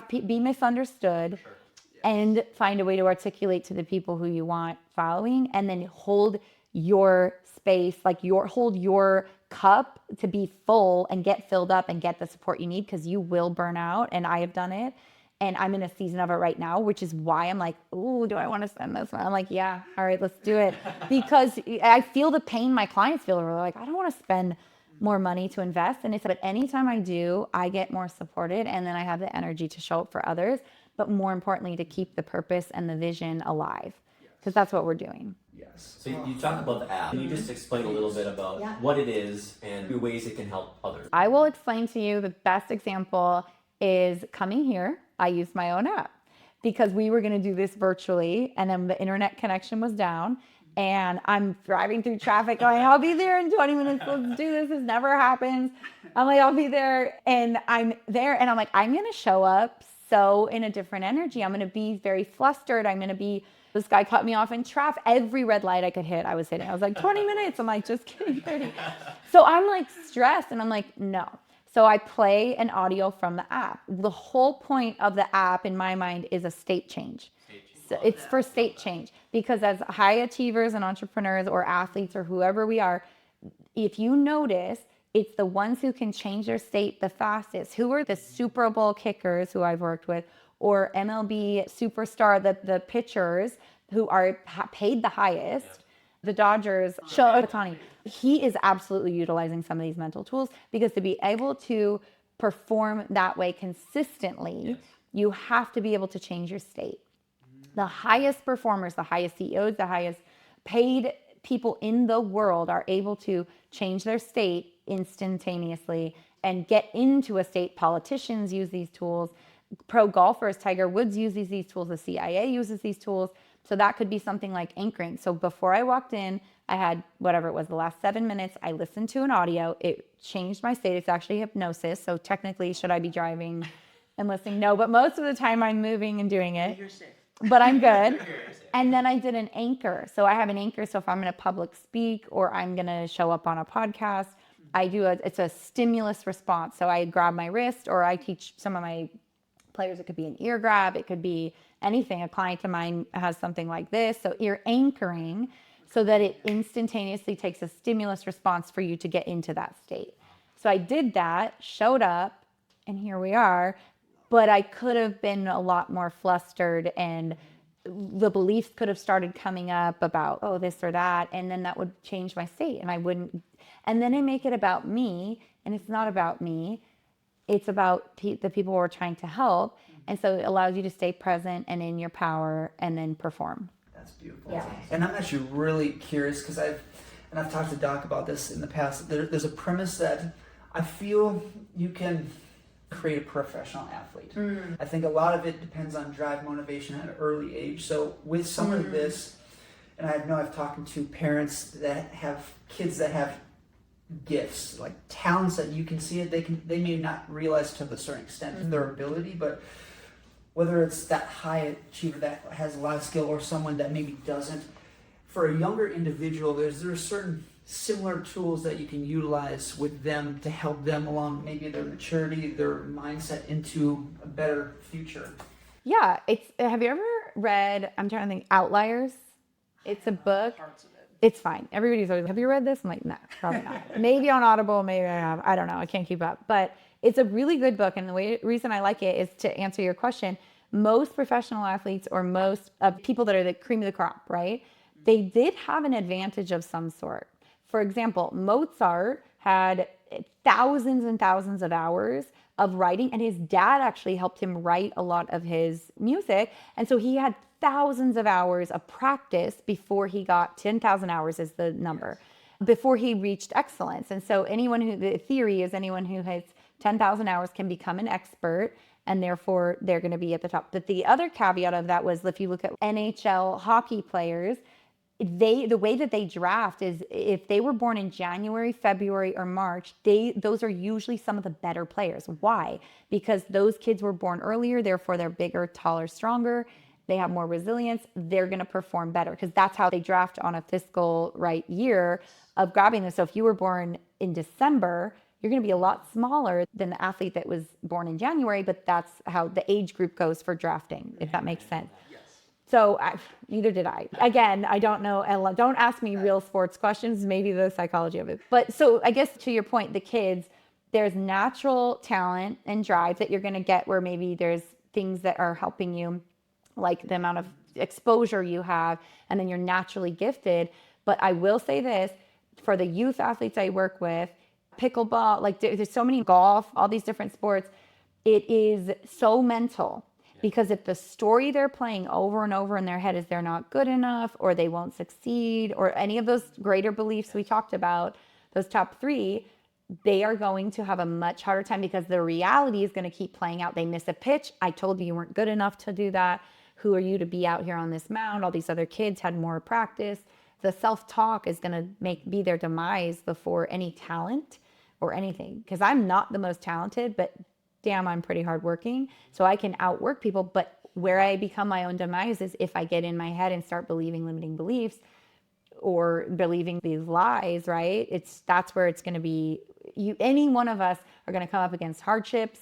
be misunderstood and find a way to articulate to the people who you want following, and then hold your space, like hold your cup to be full and get filled up and get the support you need, because you will burn out. And I have done it, and I'm in a season of it right now, which is why I'm like, oh, do I want to spend this one? I'm like, yeah, all right, let's do it. Because I feel the pain my clients feel. They're like, I don't want to spend more money to invest. And it's, but anytime I do, I get more supported, and then I have the energy to show up for others, but more importantly, to keep the purpose and the vision alive, because that's what we're doing. Yes. So you talked about the app. Can you just explain a little bit about what it is and the ways it can help others? I will explain to you. The best example is coming here. I used my own app because we were going to do this virtually, and then the internet connection was down, and I'm driving through traffic going, I'll be there in 20 minutes. Let's do this. This never happens. I'm like, I'll be there. And I'm there, and I'm like, I'm going to show up so in a different energy. I'm going to be very flustered. I'm going to be, this guy cut me off in traffic. Every red light I could hit, I was hitting. I was like, 20 minutes. I'm like, just kidding, 30. So I'm like stressed, and I'm like, no. So I play an audio from the app. The whole point of the app in my mind is a state change. So it's for state change, because as high achievers and entrepreneurs or athletes or whoever we are, if you notice, it's the ones who can change their state the fastest. Who are the Super Bowl kickers who I've worked with, or MLB superstar, the pitchers who are paid the highest? The Dodgers, Shohei Ohtani, he is absolutely utilizing some of these mental tools, because to be able to perform that way consistently, you have to be able to change your state. The highest performers, the highest CEOs, the highest paid people in the world are able to change their state instantaneously and get into a state. Politicians use these tools. Pro golfers, Tiger Woods uses these tools. The CIA uses these tools. So that could be something like anchoring. So before I walked in, I had whatever it was, the last 7 minutes, I listened to an audio. It changed my state. It's actually hypnosis. So technically, should I be driving and listening? No, but most of the time I'm moving and doing it. You're safe. But I'm good. And then I did an anchor. So I have an anchor. So if I'm going to public speak or I'm going to show up on a podcast, it's a stimulus response. So I grab my wrist, or I teach some of my players, it could be an ear grab, it could be anything. A client of mine has something like this. So you're anchoring so that it instantaneously takes a stimulus response for you to get into that state. So I did that, showed up, and here we are. But I could have been a lot more flustered, and the beliefs could have started coming up about, oh, this or that. And then that would change my state, and I wouldn't. And then I make it about me, and it's not about me. It's about the people we're trying to help. And so it allows you to stay present and in your power, and then perform. That's beautiful. Yeah. And I'm actually really curious, because I've talked to Doc about this in the past. There's a premise that I feel you can create a professional athlete. I think a lot of it depends on drive, motivation at an early age. So with some of this, and I know I've talked to parents that have kids that have gifts, like talents that you can see it, they may not realize to a certain extent their ability, but whether it's that high achiever that has a lot of skill or someone that maybe doesn't, for a younger individual, there's certain similar tools that you can utilize with them to help them along maybe their maturity, their mindset into a better future. Yeah, have you ever read, I'm trying to think, Outliers? It's a book. Parts of it. It's fine. Everybody's always, have you read this? I'm like, no, probably not. Maybe on Audible, maybe I have. I don't know. I can't keep up. But it's a really good book. And the reason I like it is to answer your question. Most professional athletes, or most people that are the cream of the crop, right? They did have an advantage of some sort. For example, Mozart had thousands and thousands of hours of writing, and his dad actually helped him write a lot of his music. And so he had thousands of hours of practice before he got 10,000 hours is the number, before he reached excellence. And so the theory is anyone who has 10,000 hours can become an expert, and therefore they're going to be at the top. But the other caveat of that was, if you look at NHL hockey players, the way that they draft is if they were born in January, February, or March, those are usually some of the better players. Why? Because those kids were born earlier, therefore they're bigger, taller, stronger. They have more resilience. They're going to perform better because that's how they draft on a fiscal right year of grabbing them. So if you were born in December, you're going to be a lot smaller than the athlete that was born in January, but that's how the age group goes for drafting, if that makes sense. So neither did I. Again, I don't know. Don't ask me real sports questions, maybe the psychology of it. But so I guess to your point, the kids, there's natural talent and drive that you're going to get where maybe there's things that are helping you, like the amount of exposure you have, and then you're naturally gifted. But I will say this, for the youth athletes I work with, pickleball, like there's so many, golf, all these different sports, it is so mental. Because if the story they're playing over and over in their head is they're not good enough or they won't succeed or any of those greater beliefs we talked about, those top three, they are going to have a much harder time because the reality is going to keep playing out. They miss a pitch. I told you weren't good enough to do that. Who are you to be out here on this mound? All these other kids had more practice. The self-talk is going to be their demise before any talent or anything. Because I'm not the most talented, but damn, I'm pretty hardworking. So I can outwork people. But where I become my own demise is if I get in my head and start believing limiting beliefs or believing these lies, right? That's where it's going to be. Any one of us are going to come up against hardships,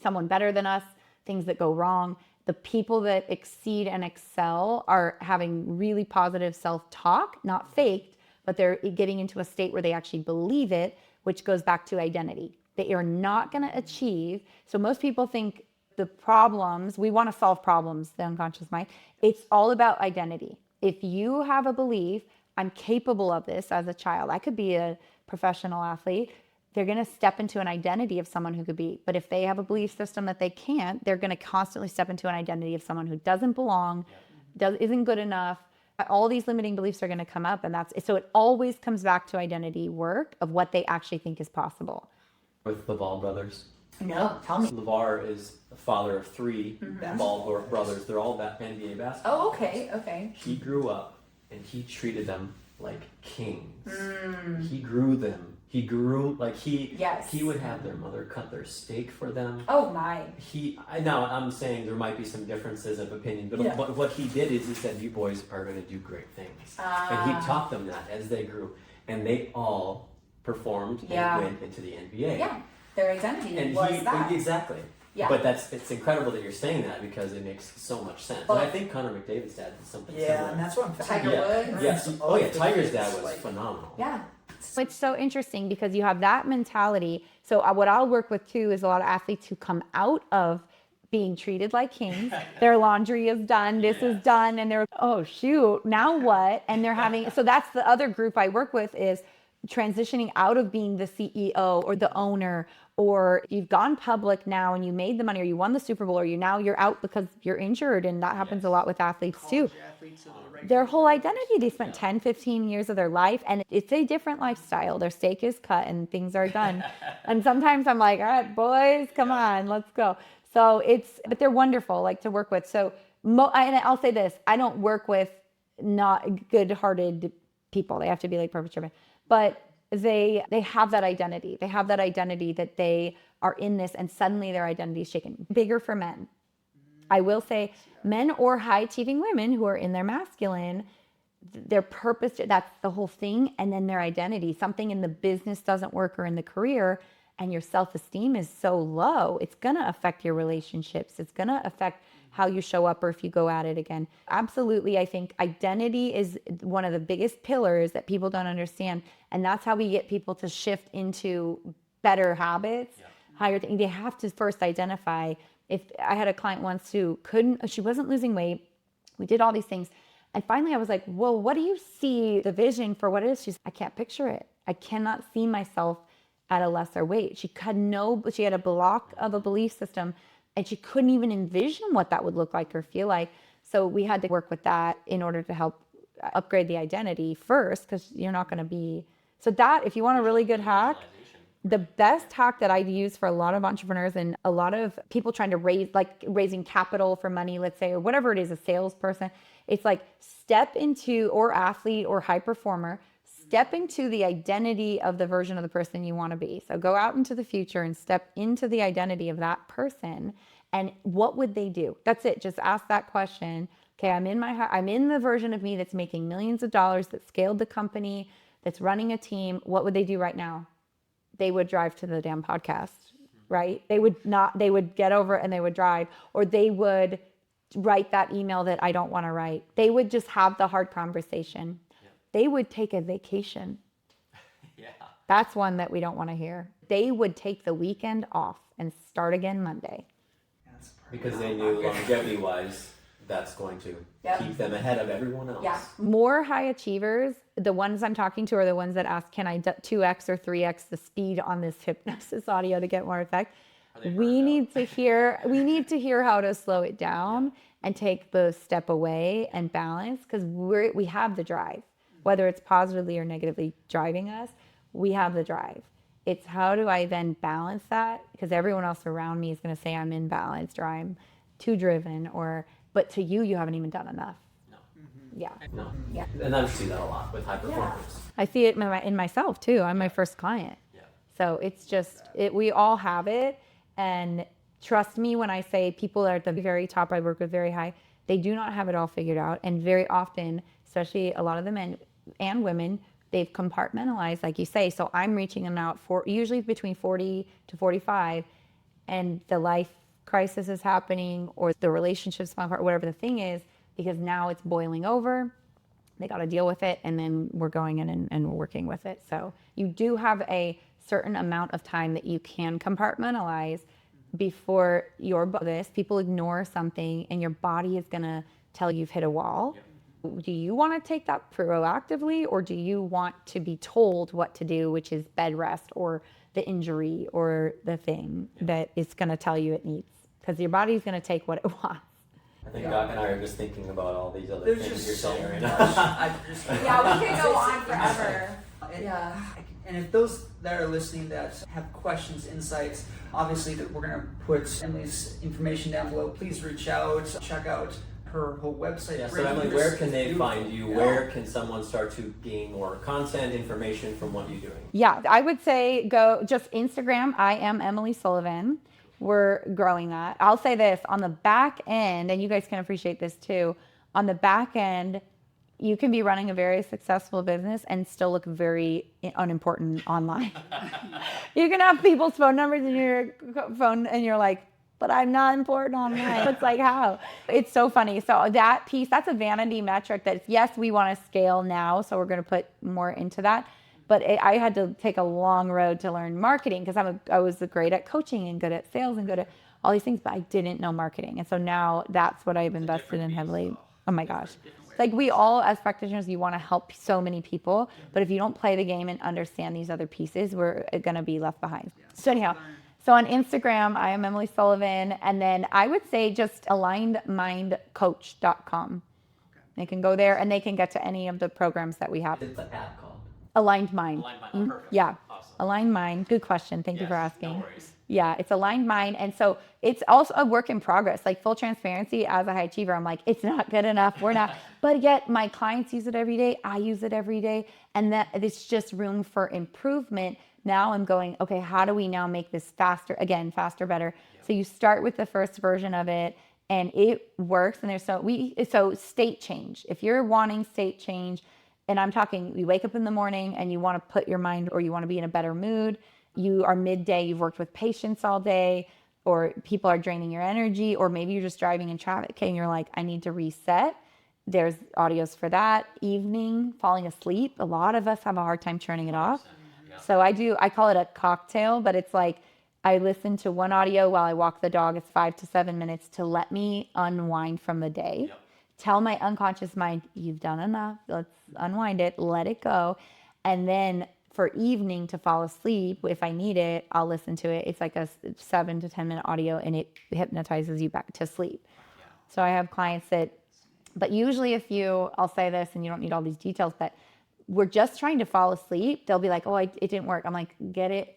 someone better than us, things that go wrong. The people that exceed and excel are having really positive self-talk, not faked, but they're getting into a state where they actually believe it, which goes back to identity. They are not going to achieve. So most people think the problems, we want to solve problems, the unconscious mind. It's all about identity. If you have a belief, I'm capable of this as a child. I could be a professional athlete. They're going to step into an identity of someone who could be. But if they have a belief system that they can't, they're going to constantly step into an identity of someone who doesn't belong, isn't good enough. All these limiting beliefs are going to come up. And so it always comes back to identity work of what they actually think is possible. With the Ball brothers. No, tell me. LeVar is the father of three Ball brothers. They're all NBA basketball. Oh, okay. He grew up and he treated them like kings. He grew them. He would have their mother cut their steak for them. Oh my. I'm saying there might be some differences of opinion, but what he did is he said, you boys are going to do great things. And he taught them that as they grew. And they all performed and went into the NBA. Yeah, their identity was that. Exactly. Yeah. But it's incredible that you're saying that because it makes so much sense. And I think Connor McDavid's dad did something similar. And that's what I'm Tiger Woods. Yes. Oh yeah, Tiger's dad was phenomenal. Yeah. It's so interesting because you have that mentality. So what I'll work with too is a lot of athletes who come out of being treated like kings. Their laundry is done, this is done, and they're, oh shoot, now what? And they're having, so that's the other group I work with is transitioning out of being the CEO or the owner, or you've gone public now and you made the money or you won the Super Bowl or you're out because you're injured. And that happens a lot with athletes too. Their whole identity, they spent 10, 15 years of their life and it's a different lifestyle. Their steak is cut and things are done. And sometimes I'm like, all right, boys, come on, let's go. So but they're wonderful, like to work with. So and I'll say this, I don't work with not good-hearted people. They have to be like perfect driven. But they have that identity. They have that identity that they are in this and suddenly their identity is shaken. Bigger for men. I will say men or high-achieving women who are in their masculine, their purpose, that's the whole thing. And then their identity, something in the business doesn't work or in the career and your self-esteem is so low, it's going to affect your relationships. It's going to affect how you show up or if you go at it again. Absolutely. I think identity is one of the biggest pillars that people don't understand. And that's how we get people to shift into better habits, higher things. They have to first identify. If I had a client once who she wasn't losing weight. We did all these things. And finally I was like, well, what do you see the vision for what it is? I can't picture it. I cannot see myself at a lesser weight. She had a block of a belief system and she couldn't even envision what that would look like or feel like. So we had to work with that in order to help upgrade the identity first, because you're not going to be. So that, if you want a really good hack, The best hack that I've used for a lot of entrepreneurs and a lot of people trying to raising capital for money, let's say, or whatever it is, a salesperson, it's like step into, or athlete or high performer, step into the identity of the version of the person you want to be. So go out into the future and step into the identity of that person. And what would they do? That's it. Just ask that question. Okay, I'm in the version of me that's making millions of dollars, that scaled the company, that's running a team. What would they do right now? They would drive to the damn podcast, right? They would get over it and they would drive, or they would write that email that I don't want to write. They would just have the hard conversation. Yeah. They would take a vacation. Yeah. That's one that we don't want to hear. They would take the weekend off and start again Monday. Because they knew longevity-wise, that's going to keep them ahead of everyone else. Yeah. More high achievers, the ones I'm talking to are the ones that ask, can I 2x or 3x the speed on this hypnosis audio to get more effect? We need to hear how to slow it down and take the step away and balance, because we have the drive, whether it's positively or negatively driving us, we have the drive. It's how do I then balance that? Because everyone else around me is going to say I'm imbalanced or I'm too driven, but to you you haven't even done enough. No. Yeah. No. Yeah. And I see that a lot with high performers. I see it in myself too. I'm my first client. Yeah. So it's just, we all have it. And trust me when I say people are at the very top, I work with very high, they do not have it all figured out. And very often, especially a lot of the men and women, they've compartmentalized, like you say. So I'm reaching them out for usually between 40 to 45, and the life crisis is happening or the relationship's falling apart, whatever the thing is, because now it's boiling over. They got to deal with it, and then we're going in and we're working with it. So you do have a certain amount of time that you can compartmentalize before people ignore something, and your body is going to tell you've hit a wall. Yep. Do you want to take that proactively, or do you want to be told what to do, which is bed rest or the injury or the thing that it's going to tell you it needs? Because your body's going to take what it wants. I think Doc and I are just thinking about all these other things you're saying right now. Yeah, we could go on forever. And if those that are listening that have questions, insights, obviously that we're going to put Emily's information down below. Please reach out, check out her whole website. Yeah, so Emily, where can they find you? Yeah. Where can someone start to gain more content, information from what you're doing? Yeah, I would say go just Instagram. I am Emily Sullivan. We're growing that. I'll say this on the back end, and you guys can appreciate this too. On the back end, you can be running a very successful business and still look very unimportant online. You can have people's phone numbers in your phone and you're like, but I'm not important online. It's like, how? It's so funny. So that piece, that's a vanity metric that, yes, we want to scale now, so we're going to put more into that. But I had to take a long road to learn marketing, because I was great at coaching and good at sales and good at all these things, but I didn't know marketing. And so now that's what I've invested in heavily. Oh my gosh. It's like we all, as practitioners, you want to help so many people, but if you don't play the game and understand these other pieces, we're going to be left behind. So anyhow, so on Instagram, I am Emily Sullivan. And then I would say just alignedmindcoach.com. They can go there and they can get to any of the programs that we have. It's an app called Aligned Mind. Aligned Mind. Oh, perfect. Yeah. Awesome. Aligned Mind. Good question. Thank you for asking. No worries. Yeah, it's Aligned Mind. And so it's also a work in progress. Like, full transparency, as a high achiever, I'm like, it's not good enough. We're not. But yet my clients use it every day. I use it every day. And that it's just room for improvement. Now I'm going, okay, how do we now make this faster? Again, faster, better. Yep. So you start with the first version of it and it works. And so state change. If you're wanting state change, and I'm talking, you wake up in the morning and you want to put your mind, or you want to be in a better mood. You are midday, you've worked with patients all day, or people are draining your energy, or maybe you're just driving in traffic and you're like, I need to reset. There's audios for that. Evening, falling asleep. A lot of us have a hard time turning it off. Yeah. So I call it a cocktail, but it's like I listen to one audio while I walk the dog. It's 5 to 7 minutes to let me unwind from the day. Yep. Tell my unconscious mind, you've done enough. Let's unwind it, let it go. And then for evening to fall asleep, if I need it, I'll listen to it. It's like a 7 to 10 minute audio and it hypnotizes you back to sleep. Yeah. So I have clients but usually I'll say this and you don't need all these details, but we're just trying to fall asleep, they'll be like, oh, it didn't work. I'm like,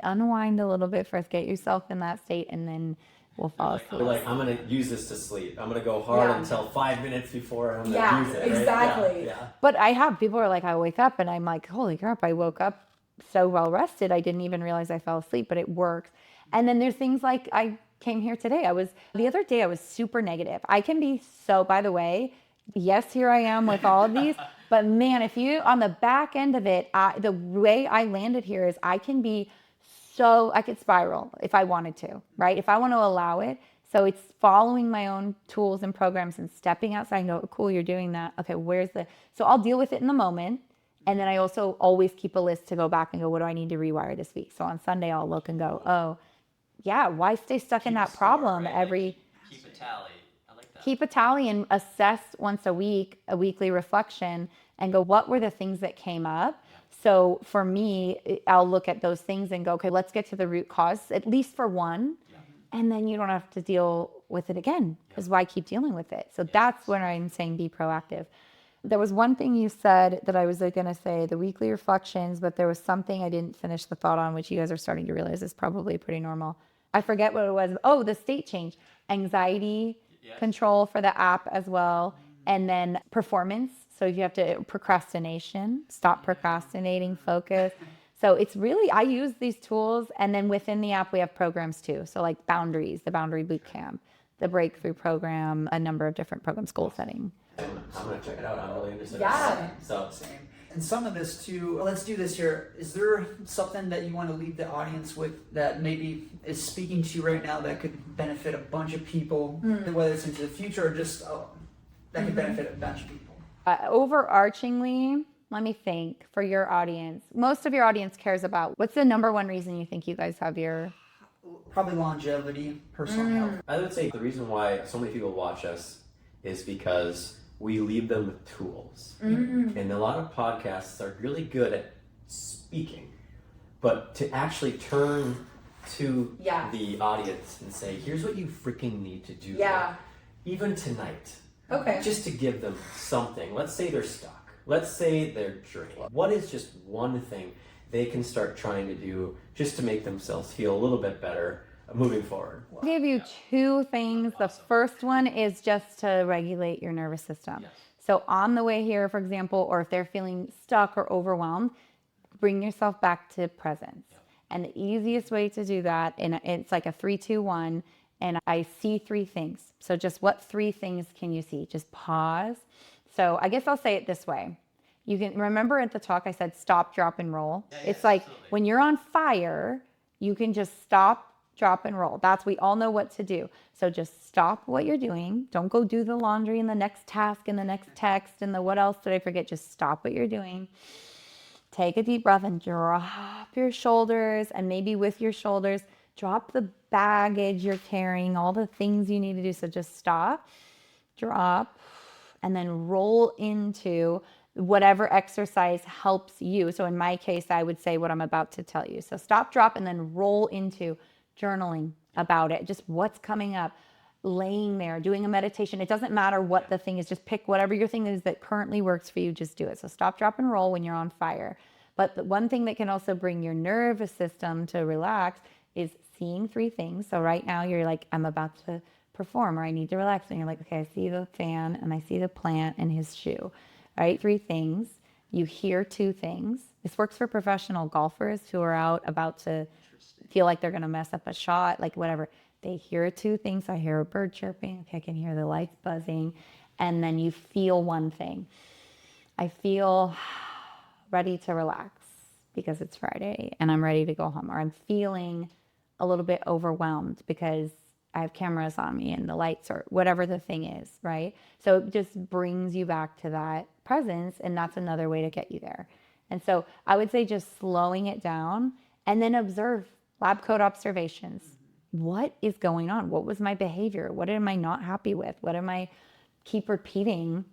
unwind a little bit first, get yourself in that state, and then we'll fall asleep. You're like, I'm going to use this to sleep. I'm going to go hard until 5 minutes before I'm going to use it. Right? Exactly. Yeah. But I have people are like, I wake up and I'm like, holy crap, I woke up so well rested. I didn't even realize I fell asleep, but it works. And then there's things like I came here today. The other day I was super negative. I can be so, by the way, yes, here I am with all of these, but man, if you, on the back end of it, the way I landed here is I could spiral if I wanted to, right? If I want to allow it. So it's following my own tools and programs and stepping outside and go, oh, cool, you're doing that. Okay, so I'll deal with it in the moment. And then I also always keep a list to go back and go, what do I need to rewire this week? So on Sunday, I'll look and go, oh, yeah, why stay stuck in that problem? Right? Keep a tally. I like that. Keep a tally and assess once a week, a weekly reflection, and go, what were the things that came up? So for me, I'll look at those things and go, okay, let's get to the root cause, at least for one. And then you don't have to deal with it again, because why keep dealing with it? So that's when I'm saying be proactive. There was one thing you said that I was going to say, the weekly reflections, but there was something I didn't finish the thought on, which you guys are starting to realize is probably pretty normal. I forget what it was. Oh, the state change, anxiety control for the app as well. And then performance. So you have to procrastination, stop procrastinating, focus. So it's really, I use these tools. And then within the app, we have programs too. So like boundaries, the boundary boot camp, the breakthrough program, a number of different programs, goal setting. I'm going to check it out. I'm really interested. Yeah. Same. And some of this too, let's do this here. Is there something that you want to leave the audience with that maybe is speaking to you right now that could benefit a bunch of people, whether it's into the future or just that could benefit a bunch of people? Overarchingly, let me think for your audience. Most of your audience cares about, what's the number one reason you think you guys have your... Probably longevity, personal health. I would say the reason why so many people watch us is because we leave them with tools. And a lot of podcasts are really good at speaking, but to actually turn to the audience and say, here's what you freaking need to do. Even tonight. Okay. Just to give them something. Let's say they're stuck. Let's say they're drained. What is just one thing they can start trying to do just to make themselves feel a little bit better moving forward? I'll give you two things. The first one is just to regulate your nervous system. So on the way here, for example, or if they're feeling stuck or overwhelmed, bring yourself back to presence. And the easiest way to do that, and it's like a 3, 2, 1, and I see 3 things. So just what 3 things can you see? Just pause. So I guess I'll say it this way. You can remember at the talk I said stop, drop, and roll. It's like absolutely. When you're on fire, you can just stop, drop, and roll. We all know what to do. So just stop what you're doing. Don't go do the laundry and the next task and the next text and the what else did I forget. Just stop what you're doing. Take a deep breath and drop your shoulders, and maybe with your shoulders, drop the baggage you're carrying, all the things you need to do. So just stop, drop, and then roll into whatever exercise helps you. So in my case, I would say what I'm about to tell you. So stop, drop, and then roll into journaling about it. Just what's coming up, laying there, doing a meditation. It doesn't matter what the thing is. Just pick whatever your thing is that currently works for you. Just do it. So stop, drop, and roll when you're on fire. But the one thing that can also bring your nervous system to relax is seeing 3 things. So right now you're like, I'm about to perform, or I need to relax. And you're like, okay, I see the fan and I see the plant and his shoe. All right, 3 things. You hear 2 things. This works for professional golfers who are out about to feel like they're going to mess up a shot, like whatever. They hear 2 things. I hear a bird chirping. Okay, I can hear the lights buzzing. And then you feel 1 thing. I feel ready to relax because it's Friday and I'm ready to go home. Or I'm feeling a little bit overwhelmed because I have cameras on me and the lights, or whatever the thing is, right? So it just brings you back to that presence, and that's another way to get you there. And so I would say just slowing it down and then observe, lab coat observations. What is going on? What was my behavior? What am I not happy with? What am I keep repeating?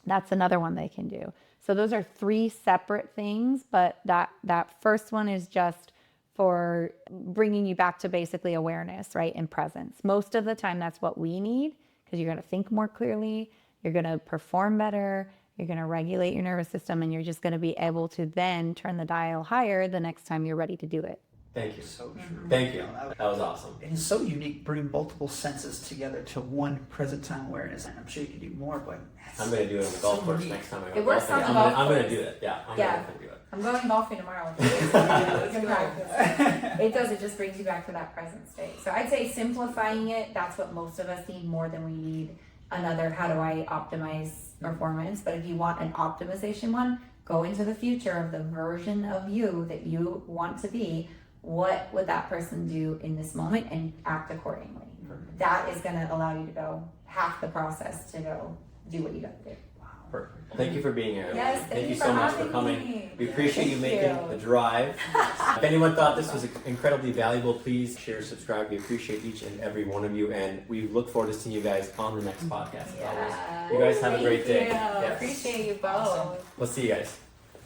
That's another one they can do. So those are 3 separate things, but that first one is just for bringing you back to basically awareness, right? And presence. Most of the time, that's what we need, because you're going to think more clearly, you're going to perform better, You're going to regulate your nervous system, and you're just going to be able to then turn the dial higher the next time you're ready to do it. Thank you. So true. Thank you. That was awesome. It is so unique bringing multiple senses together to one present time awareness. And I'm sure you can do more, but I'm going to do it on the golf course neat. next time I go It works golfing. on the golf I'm going to course. do it. Yeah, I'm Yeah. going to do it. I'm going golfing tomorrow. It does. It just brings you back to that present state. So I'd say simplifying it. That's what most of us need more than we need another. How do I optimize performance? But if you want an optimization one, go into the future of the version of you that you want to be. What would that person do in this moment, and act accordingly? That is going to allow you to go half the process to go do what you got to do. Perfect. Thank you for being here. Yes, thank you so much for having coming. me. We appreciate you Thank making you. the drive. If anyone thought this was incredibly valuable, please share, subscribe. We appreciate each and every one of you, and we look forward to seeing you guys on the next podcast. As always. You guys have a great day. Yes. Appreciate you both. We'll see you guys.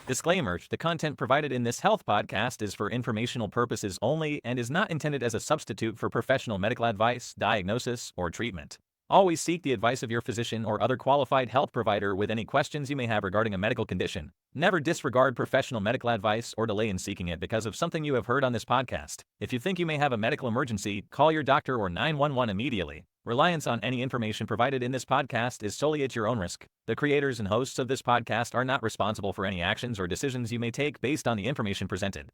Disclaimer: the content provided in this health podcast is for informational purposes only and is not intended as a substitute for professional medical advice, diagnosis, or treatment. Always seek the advice of your physician or other qualified health provider with any questions you may have regarding a medical condition. Never disregard professional medical advice or delay in seeking it because of something you have heard on this podcast. If you think you may have a medical emergency, call your doctor or 911 immediately. Reliance on any information provided in this podcast is solely at your own risk. The creators and hosts of this podcast are not responsible for any actions or decisions you may take based on the information presented.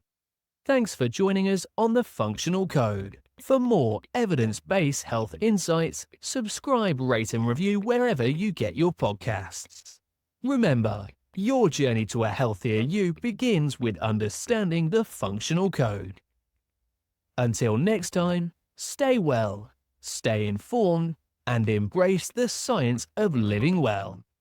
Thanks for joining us on The Functional Code. For more evidence-based health insights, subscribe, rate and review wherever you get your podcasts. Remember, your journey to a healthier you begins with understanding the functional code. Until next time, stay well, stay informed, and embrace the science of living well.